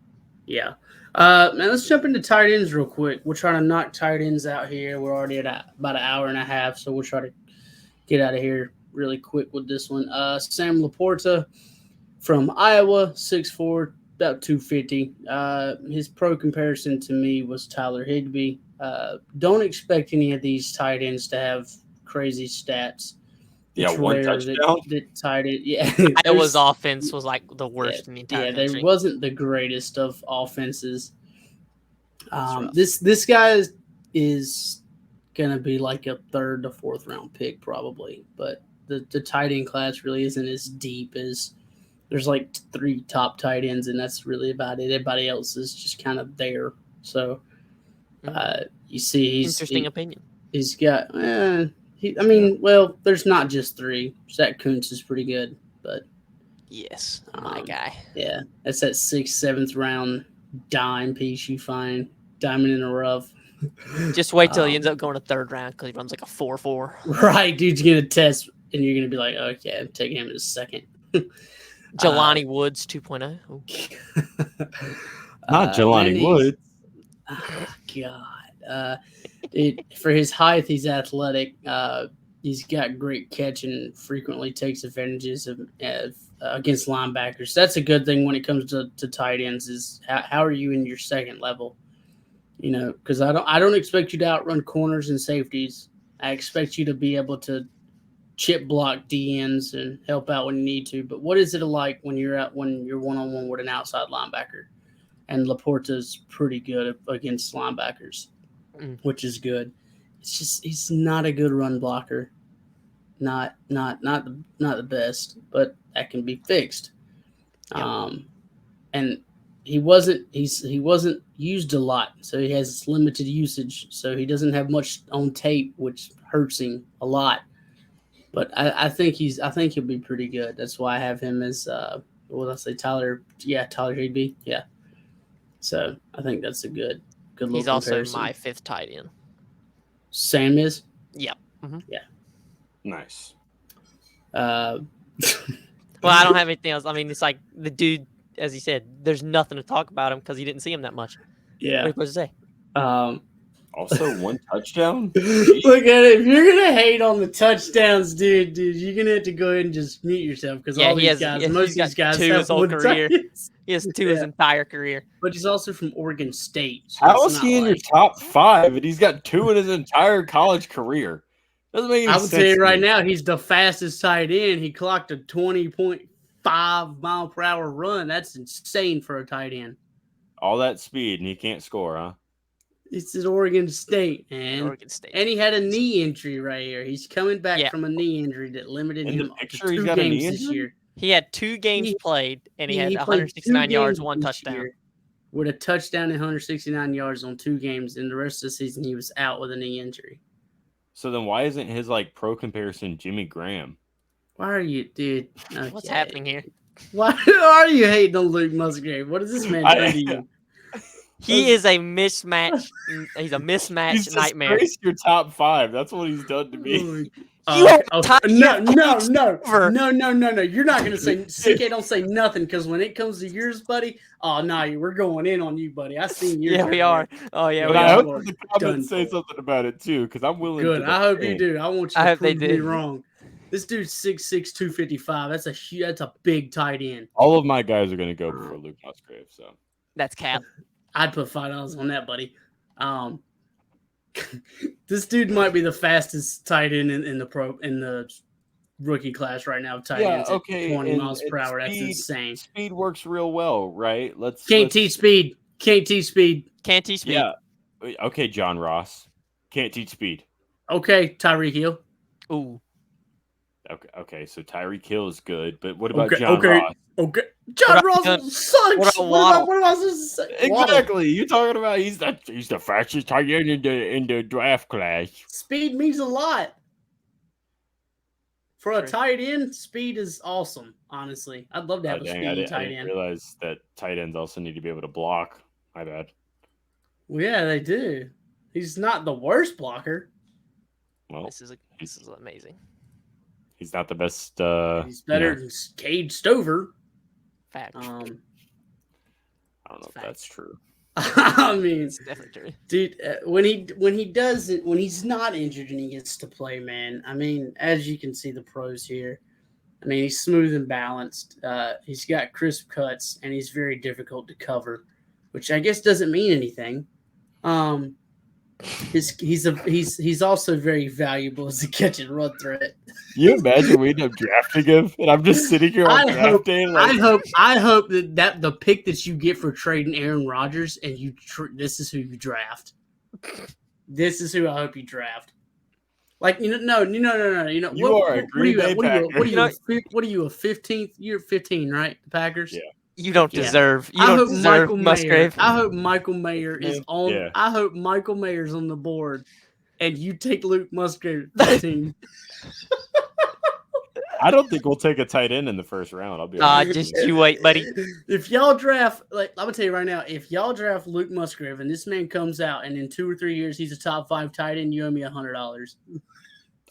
Yeah. Man, let's jump into tight ends real quick. We're trying to knock tight ends out here. We're already at about an hour and a half, so we'll try to get out of here really quick with this one. Sam Laporta from Iowa, 6'4", about 250. His pro comparison to me was Tyler Higbee. Don't expect any of these tight ends to have crazy stats Yeah, It's one rare touchdown. that tight end. Yeah, Iowa's there's- offense was like the worst in the entire yeah, country. they wasn't the greatest of offenses. rough. This guy is gonna be like a 3rd to 4th round pick probably, but the tight end class really isn't as deep as there's like 3 top tight ends, and that's really about it. Everybody else is just kind of there. So you see, Interesting opinion. he's got. Well, there's not just 3. Zach Kuntz is pretty good, but Yes, my guy. yeah, that's that 6th, 7th round dime piece you find, diamond in the rough. Just wait till he ends up going to 3rd round because he runs like a 4.4. Right, dude's gonna test, and you're gonna be like, okay, I'm taking him in a second. Jelani Woods 2.0. Ooh. Not Jelani Woods. Oh, God. For his height, he's athletic. He's got great catch and frequently takes advantages of against linebackers. That's a good thing when it comes to tight ends. Is how are you in your second level? You know, because I don't expect you to outrun corners and safeties. I expect you to be able to chip block DNs and help out when you need to. But what is it like when you're one-on-one with an outside linebacker? And Laporta's pretty good against linebackers, which is good. It's just he's not a good run blocker. Not the best, but that can be fixed. Yep. And he wasn't used a lot, so he has limited usage. So he doesn't have much on tape, which hurts him a lot. But I think he'll be pretty good. That's why I have him as what did I say, Tyler? Yeah, Tyler JB. Yeah. So I think that's a good little He's also comparison. my 5th tight end. Sam is? Yep. Mm-hmm. Yeah. Nice. Well, I don't have anything else. I mean, it's like the dude, as he said, there's nothing to talk about him because he didn't see him that much. Yeah. What are you supposed to say? Also, 1 touchdown. Look at it. If you're gonna hate on the touchdowns, dude, you're gonna have to go ahead and just mute yourself because all these guys, most of these guys, 2 his whole career. Touchdowns. He has 2 his entire career. But he's also from Oregon State. So How is he in your top 5 and he's got 2 in his entire college career? Doesn't make any sense. I would tell you right now, he's the fastest tight end. He clocked a 20.5 mile per hour run. That's insane for a tight end. All that speed and he can't score, huh? This is Oregon State, man. Oregon State. And he had a knee injury right here. He's coming back from a knee injury that limited him to 2 games this year. He had 2 games played, and he had 169 yards, 1 touchdown. With a touchdown and 169 yards on 2 games, and the rest of the season he was out with a knee injury. So then why isn't his pro comparison Jimmy Graham? Why are you, dude? Okay. What's happening here? Why are you hating on Luke Musgrave? What does this man do to you? He is a mismatch. He's a mismatch nightmare. He's disgraced your top 5. That's what he's done to me. No. You're not gonna say CK. Don't say nothing because when it comes to yours, buddy. Oh no, we're going in on you, buddy. I seen yours. Yeah, we are. Oh yeah, but I hope the comments say something about it too, because I'm willing. Good. I hope you do. I want you to prove me wrong. This dude's 6'6", 255. That's a big tight end. All of my guys are gonna go before Luke Musgrave. So that's cap. I'd put $5 on that, buddy. This dude might be the fastest tight end in the rookie class right now. Tight ends at 20 miles per hour. That's insane. Speed works real well, right? Can't teach speed. Can't teach speed. Yeah. Okay, John Ross. Can't teach speed. Okay, Tyreek Hill. Ooh. Okay. So Tyreek Hill is good, but what about John Ross? Okay. John Ross sucks. What am I supposed to say? Exactly. You're talking about he's the fastest tight end in the draft class. Speed means a lot. For a tight end, speed is awesome, honestly. I'd love to have a speedy tight end. I didn't realize that tight ends also need to be able to block. My bad. Well, yeah, they do. He's not the worst blocker. Well, this is amazing. He's not the best. He's better than Cade Stover. Fact. I don't know if that's true. I mean, it's definitely true, dude. When he's not injured and he gets to play, man. I mean, as you can see, the pros here. I mean, he's smooth and balanced. He's got crisp cuts, and he's very difficult to cover, which I guess doesn't mean anything. He's also very valuable as a catch and run threat. You imagine we end up drafting him, and I'm just sitting here on draft day. Like, I hope that the pick that you get for trading Aaron Rodgers and this is who you draft. This is who I hope you draft. Like no. you What are a Green Bay Packer. what are you a 15th? You're 15, right? The Packers. Yeah. You don't Yeah. deserve. You I don't hope deserve Michael Musgrave. Mayer. I hope Michael Mayer is on. Yeah. I hope Michael Mayer's on the board, and you take Luke Musgrave at 15. I don't think we'll take a tight end in the first round. I'll be honest. Just you wait, buddy. If y'all draft, I'm gonna tell you right now, if y'all draft Luke Musgrave and this man comes out and in 2 or 3 years he's a top 5 tight end, you owe me $100.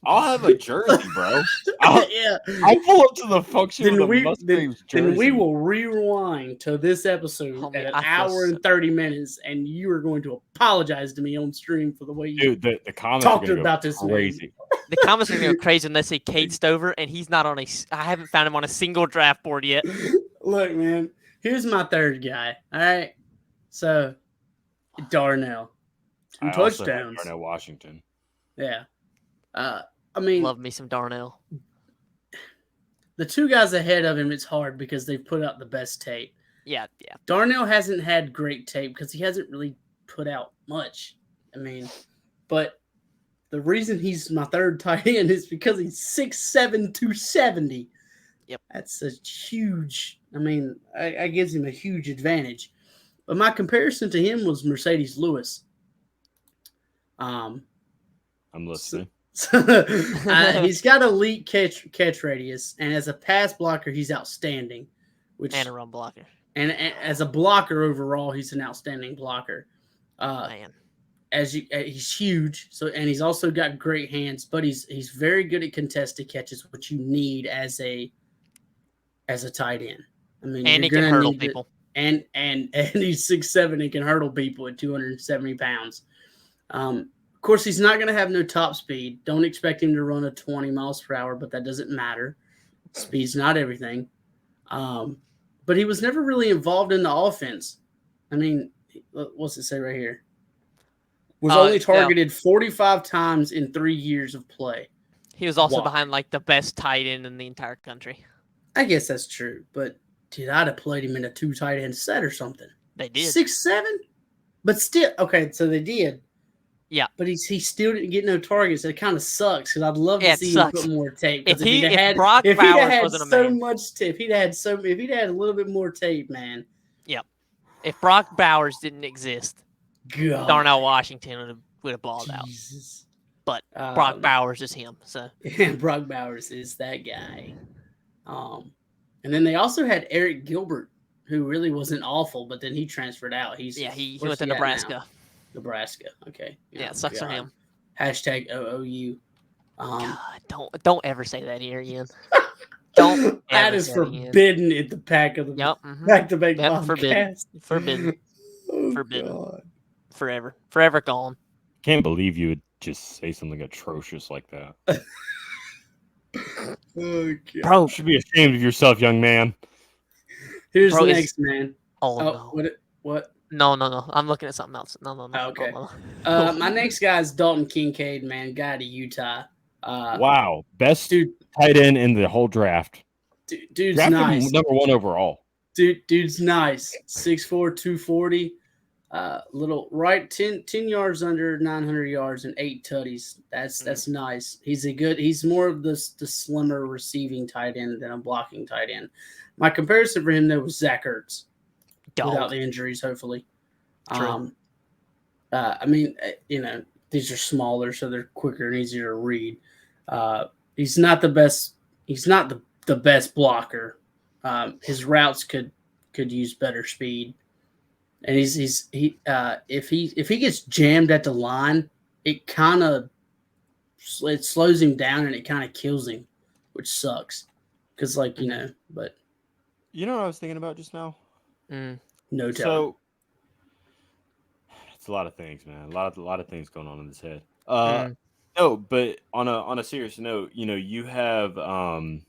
I'll have a jersey, bro. Yeah. I'll pull up to the function with a Musgrave's jersey. Then we will rewind to this episode Homie, at an I feel hour and 30 minutes, and you are going to apologize to me on stream for the way you Dude, the comments talked are gonna about go this crazy. The comments are gonna go crazy when they say Cade Stover, and he's not on a. I haven't found him on a single draft board yet. Look, man, here's my third guy. All right, so Darnell, 2 I also have touchdowns. Darnell Washington. Yeah, I mean, Love me some Darnell. the 2 guys ahead of him, it's hard because they've put out the best tape. Yeah. Darnell hasn't had great tape because he hasn't really put out much. I mean, but the reason he's my third tight end is because he's 6'7", 270. Yep. That's a huge, I gives him a huge advantage. But my comparison to him was Mercedes Lewis. I'm listening. He's got elite catch radius, and as a pass blocker, he's outstanding. And a run blocker. And as a blocker overall, he's an outstanding blocker. Man. He's huge, and he's also got great hands, but he's very good at contested catches, which you need as a tight end. I mean, And he can hurdle people. And he's 6'7" and can hurdle people at 270 pounds. Of course, he's not going to have no top speed. Don't expect him to run a 20 miles per hour, but that doesn't matter. Speed's not everything. But he was never really involved in the offense. I mean, what's it say right here? Was only targeted 45 times in 3 years of play. He was also behind like the best tight end in the entire country. I guess that's true, but dude, I'd have played him in a 2 tight end set or something. They did 6'7", but still okay. So they did. Yeah, but he still didn't get no targets. It kind of sucks because I'd love to see him put more tape. If he'd had a little bit more tape, man. Yep. If Brock Bowers didn't exist, God. Darnell Washington would have balled out. But Brock Bowers is him. So Brock Bowers is that guy. And then they also had Eric Gilbert, who really wasn't awful, but then he transferred out. He went to Nebraska. Nebraska. Okay. Yeah, it sucks for him. Hashtag OOU. God, don't ever say that here, Ian. Don't. That is forbidden at the Pack of the Back to Back podcast. Forbidden. Oh, forbidden. God. Forever gone. Can't believe you would just say something atrocious like that. Oh, God. Bro, you should be ashamed of yourself, young man. Here's the next man. No. What? No. I'm looking at something else. No. Okay. No. My next guy is Dalton Kincaid, man. Guy to Utah. Wow. Best tight end in the whole draft. Dude's Drafted nice. Number 1 overall. Dude's nice. 6'4", 240. Little right 10 yards under 900 yards and 8 tutties. That's nice. He's more of the slimmer receiving tight end than a blocking tight end. My comparison for him though was Zach Ertz. Without the injuries, hopefully. True. These are smaller, so they're quicker and easier to read. He's not the best. He's not the best blocker. His routes could use better speed, and if he gets jammed at the line, it slows him down and it kind of kills him, which sucks. Because but you know what I was thinking about just now. No telling. So it's a lot of things, man. A lot of things going on in his head. No, but on a serious note, you have Zach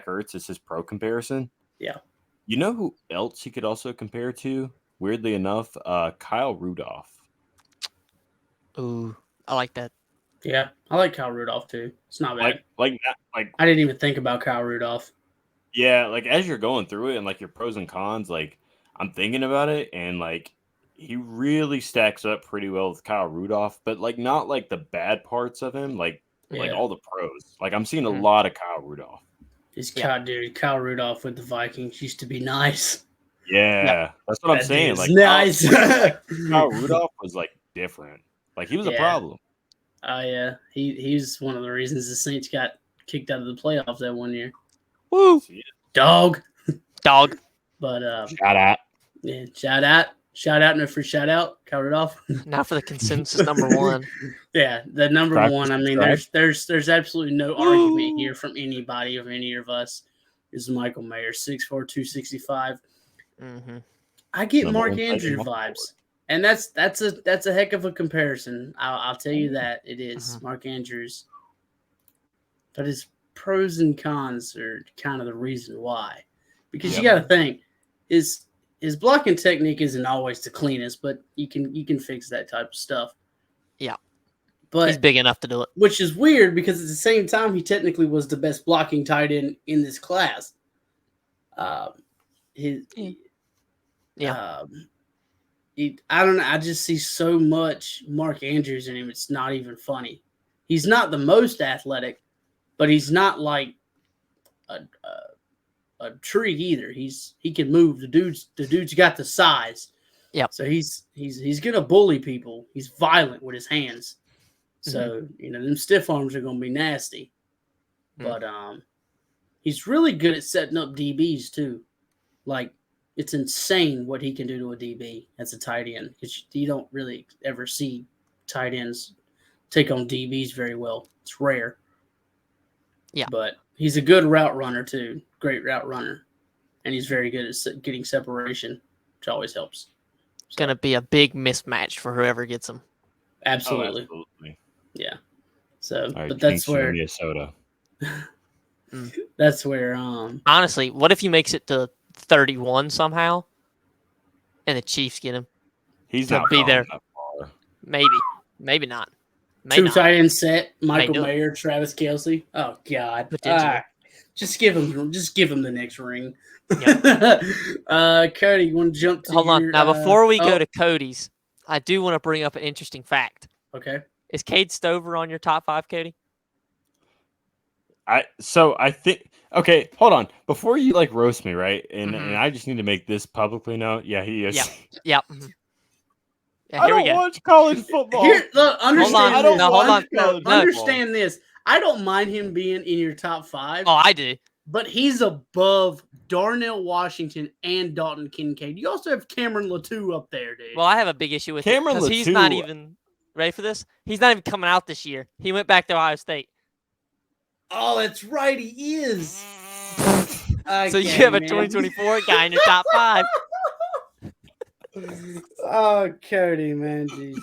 Ertz as his pro comparison. Yeah. You know who else he could also compare to? Weirdly enough, Kyle Rudolph. Ooh, I like that. Yeah, I like Kyle Rudolph too. It's not bad. Like I didn't even think about Kyle Rudolph. yeah, like as you're going through it and like your pros and cons, like I'm thinking about it and like he really stacks up pretty well with Kyle Rudolph, but like not like the bad parts of him, like Yeah, all the pros. Like I'm seeing a Mhm. lot of Kyle Rudolph. Kyle Rudolph with the Vikings used to be nice. Yeah, that's what I'm That saying. dude's Like nice. Kyle Rudolph was like different. Like he was a Yeah. problem. Oh yeah, he's one of the reasons the Saints got kicked out of the playoffs that one year. Woo, Dog. dog. But Shout out. yeah, shout out, no free shout out, Kyle Rudolph. Now for the consensus number one. Yeah, the number Subscribe, one. I mean, subscribe. there's absolutely no argument here from anybody of any of us. Is Michael Mayer 6'4", 265. Mm-hmm. I get Number Mark one tight Andrews end off the board. vibes, and that's a heck of a comparison. I'll tell you that it is Mark Andrews, but his pros and cons are kind of the reason why. Because you got to think his blocking technique isn't always the cleanest, but you can fix that type of stuff. Yeah, but he's big enough to do it. Which is weird because at the same time he technically was the best blocking tight end in this class. I don't know. I just see so much Mark Andrews in him. It's not even funny. He's not the most athletic, but he's not like a tree either. He can move. The dude's got the size. Yep. So he's gonna bully people. He's violent with his hands. So them stiff arms are gonna be nasty. But he's really good at setting up DBs too. Like it's insane what he can do to a DB as a tight end because you don't really ever see tight ends take on DBs very well. It's rare. Yeah. But he's a good route runner too. Great route runner. And he's very good at getting separation, which always helps. It's going to be a big mismatch for whoever gets him. Absolutely. Oh, absolutely. Yeah. So, right, but that's where Minnesota. That's where honestly, what if he makes it to 31 somehow and the Chiefs get him? He's to not be there. That far. Maybe not. Two tight end set, Michael do it. Mayer, Travis Kelce. Oh God. Potentially. Just give him the next ring. Yep. Cody, you want to jump to Hold on. your, Now before we go to Cody's, I do want to bring up an interesting fact. Okay. Is Cade Stover on your top 5, Cody? I think okay, hold on. Before you like roast me, right? And I just need to make this publicly known. Yeah, he is. Yep. Mm-hmm. Yeah, I here we don't go. watch college football. Here, look, understand. I don't No, hold watch on. college No. Understand this. I don't mind him being in your top 5. Oh, I do. But he's above Darnell Washington and Dalton Kincaid. You also have Cameron Latou up there, dude. Well, I have a big issue with Cameron because he's not Latou- even ready for this. He's not even coming out this year. He went back to Ohio State. Oh, that's right, he is. So you have a 2024 guy in your top 5. Oh, Cody, man, jeez.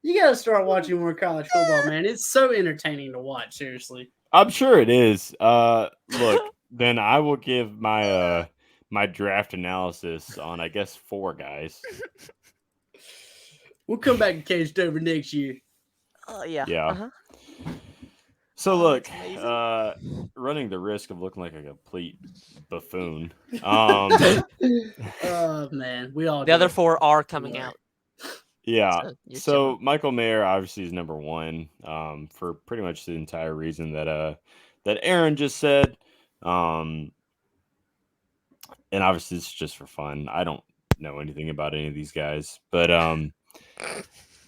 You gotta start watching more college football, man. It's so entertaining to watch. Seriously. I'm sure it is. Look, then I will give my my draft analysis on I guess 4 guys. We'll come back and Cage Stover next year. Oh yeah. Yeah. Uh-huh. So look, that's running the risk of looking like a complete buffoon. Oh man, we all The other 4 are coming out. Yeah. you're So chilling. Michael Mayer obviously is number 1 for pretty much the entire reason that that Aaron just said. And obviously it's just for fun. I don't know anything about any of these guys, but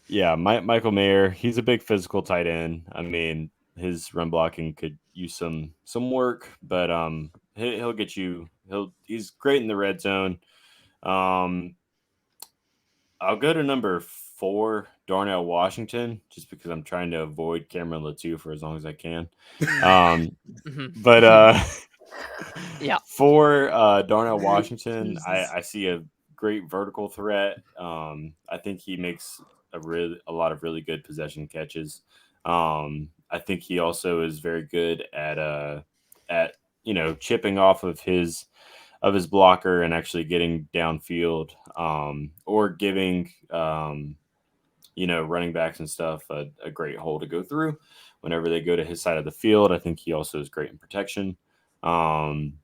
yeah, Michael Mayer, he's a big physical tight end. I mean, his run blocking could use some work, but he'll get you. He's great in the red zone. I'll go to number 4, Darnell Washington, just because I'm trying to avoid Cameron Latou for as long as I can. But yeah, for Darnell Washington, I see a great vertical threat. I think he makes a lot of really good possession catches. I think he also is very good at chipping off of his blocker and actually getting downfield, or giving running backs and stuff, a great hole to go through whenever they go to his side of the field. I think he also is great in protection. Dalton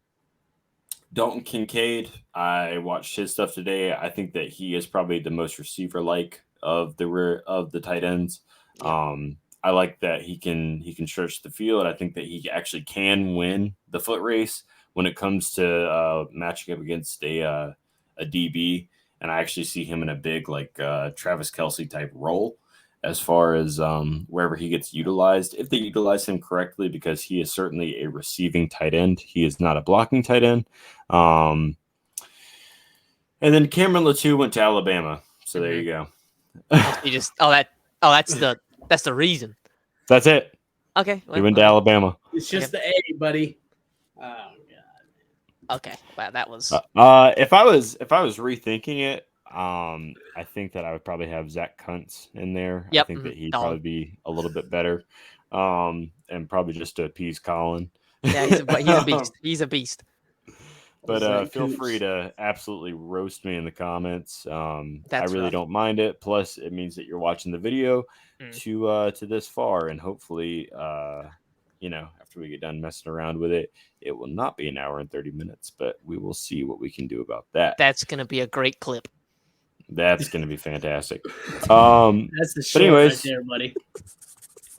Kincaid, I watched his stuff today. I think that he is probably the most receiver-like of the tight ends. Yeah. I like that he can stretch the field. I think that he actually can win the foot race when it comes to matching up against a DB. And I actually see him in a big Travis Kelce type role as far as wherever he gets utilized, if they utilize him correctly, because he is certainly a receiving tight end. He is not a blocking tight end. And then Cameron Latou went to Alabama. So there you go. That's the reason. That's it. Okay. He went to Alabama. It's just the A, buddy. Oh God. Okay. Wow, that was. If I was rethinking it, I think that I would probably have Zach Kuntz in there. Yep. I think that he'd probably be a little bit better. And probably just to appease Colin. Yeah, he's a beast. He's a beast. But feel free to absolutely roast me in the comments. I really rough. don't mind it. Plus, it means that you're watching the video to this far, and hopefully, after we get done messing around with it, it will not be an hour and 30 minutes. But we will see what we can do about that. That's gonna be a great clip. That's gonna be fantastic. That's the show right there, buddy.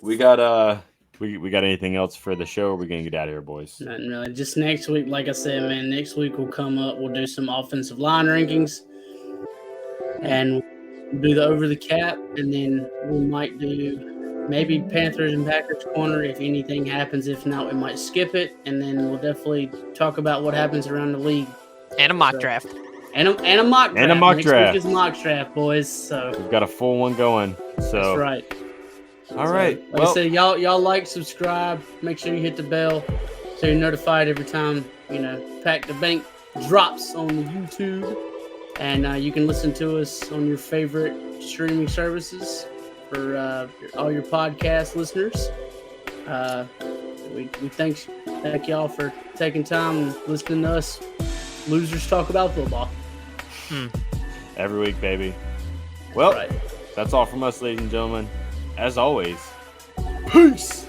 We got we got anything else for the show? Or are we gonna get out of here, boys? Nothing really. Just next week, like I said, man. Next week we'll come up. We'll do some offensive line rankings, and we'll do the over the cap, and then we might do maybe Panthers and Packers corner if anything happens. If not, we might skip it, and then we'll definitely talk about what happens around the league and a mock draft. And a mock draft. And a mock Next draft. week is mock draft, boys. So we've got a full one going. So that's right. All right. Like I said, y'all like, subscribe, make sure you hit the bell so you're notified every time, Pack the Bank drops on the YouTube. And you can listen to us on your favorite streaming services for all your podcast listeners. We thank y'all for taking time and listening to us losers talk about football. Every week, baby. Well, Right. That's all from us, ladies and gentlemen. As always, peace.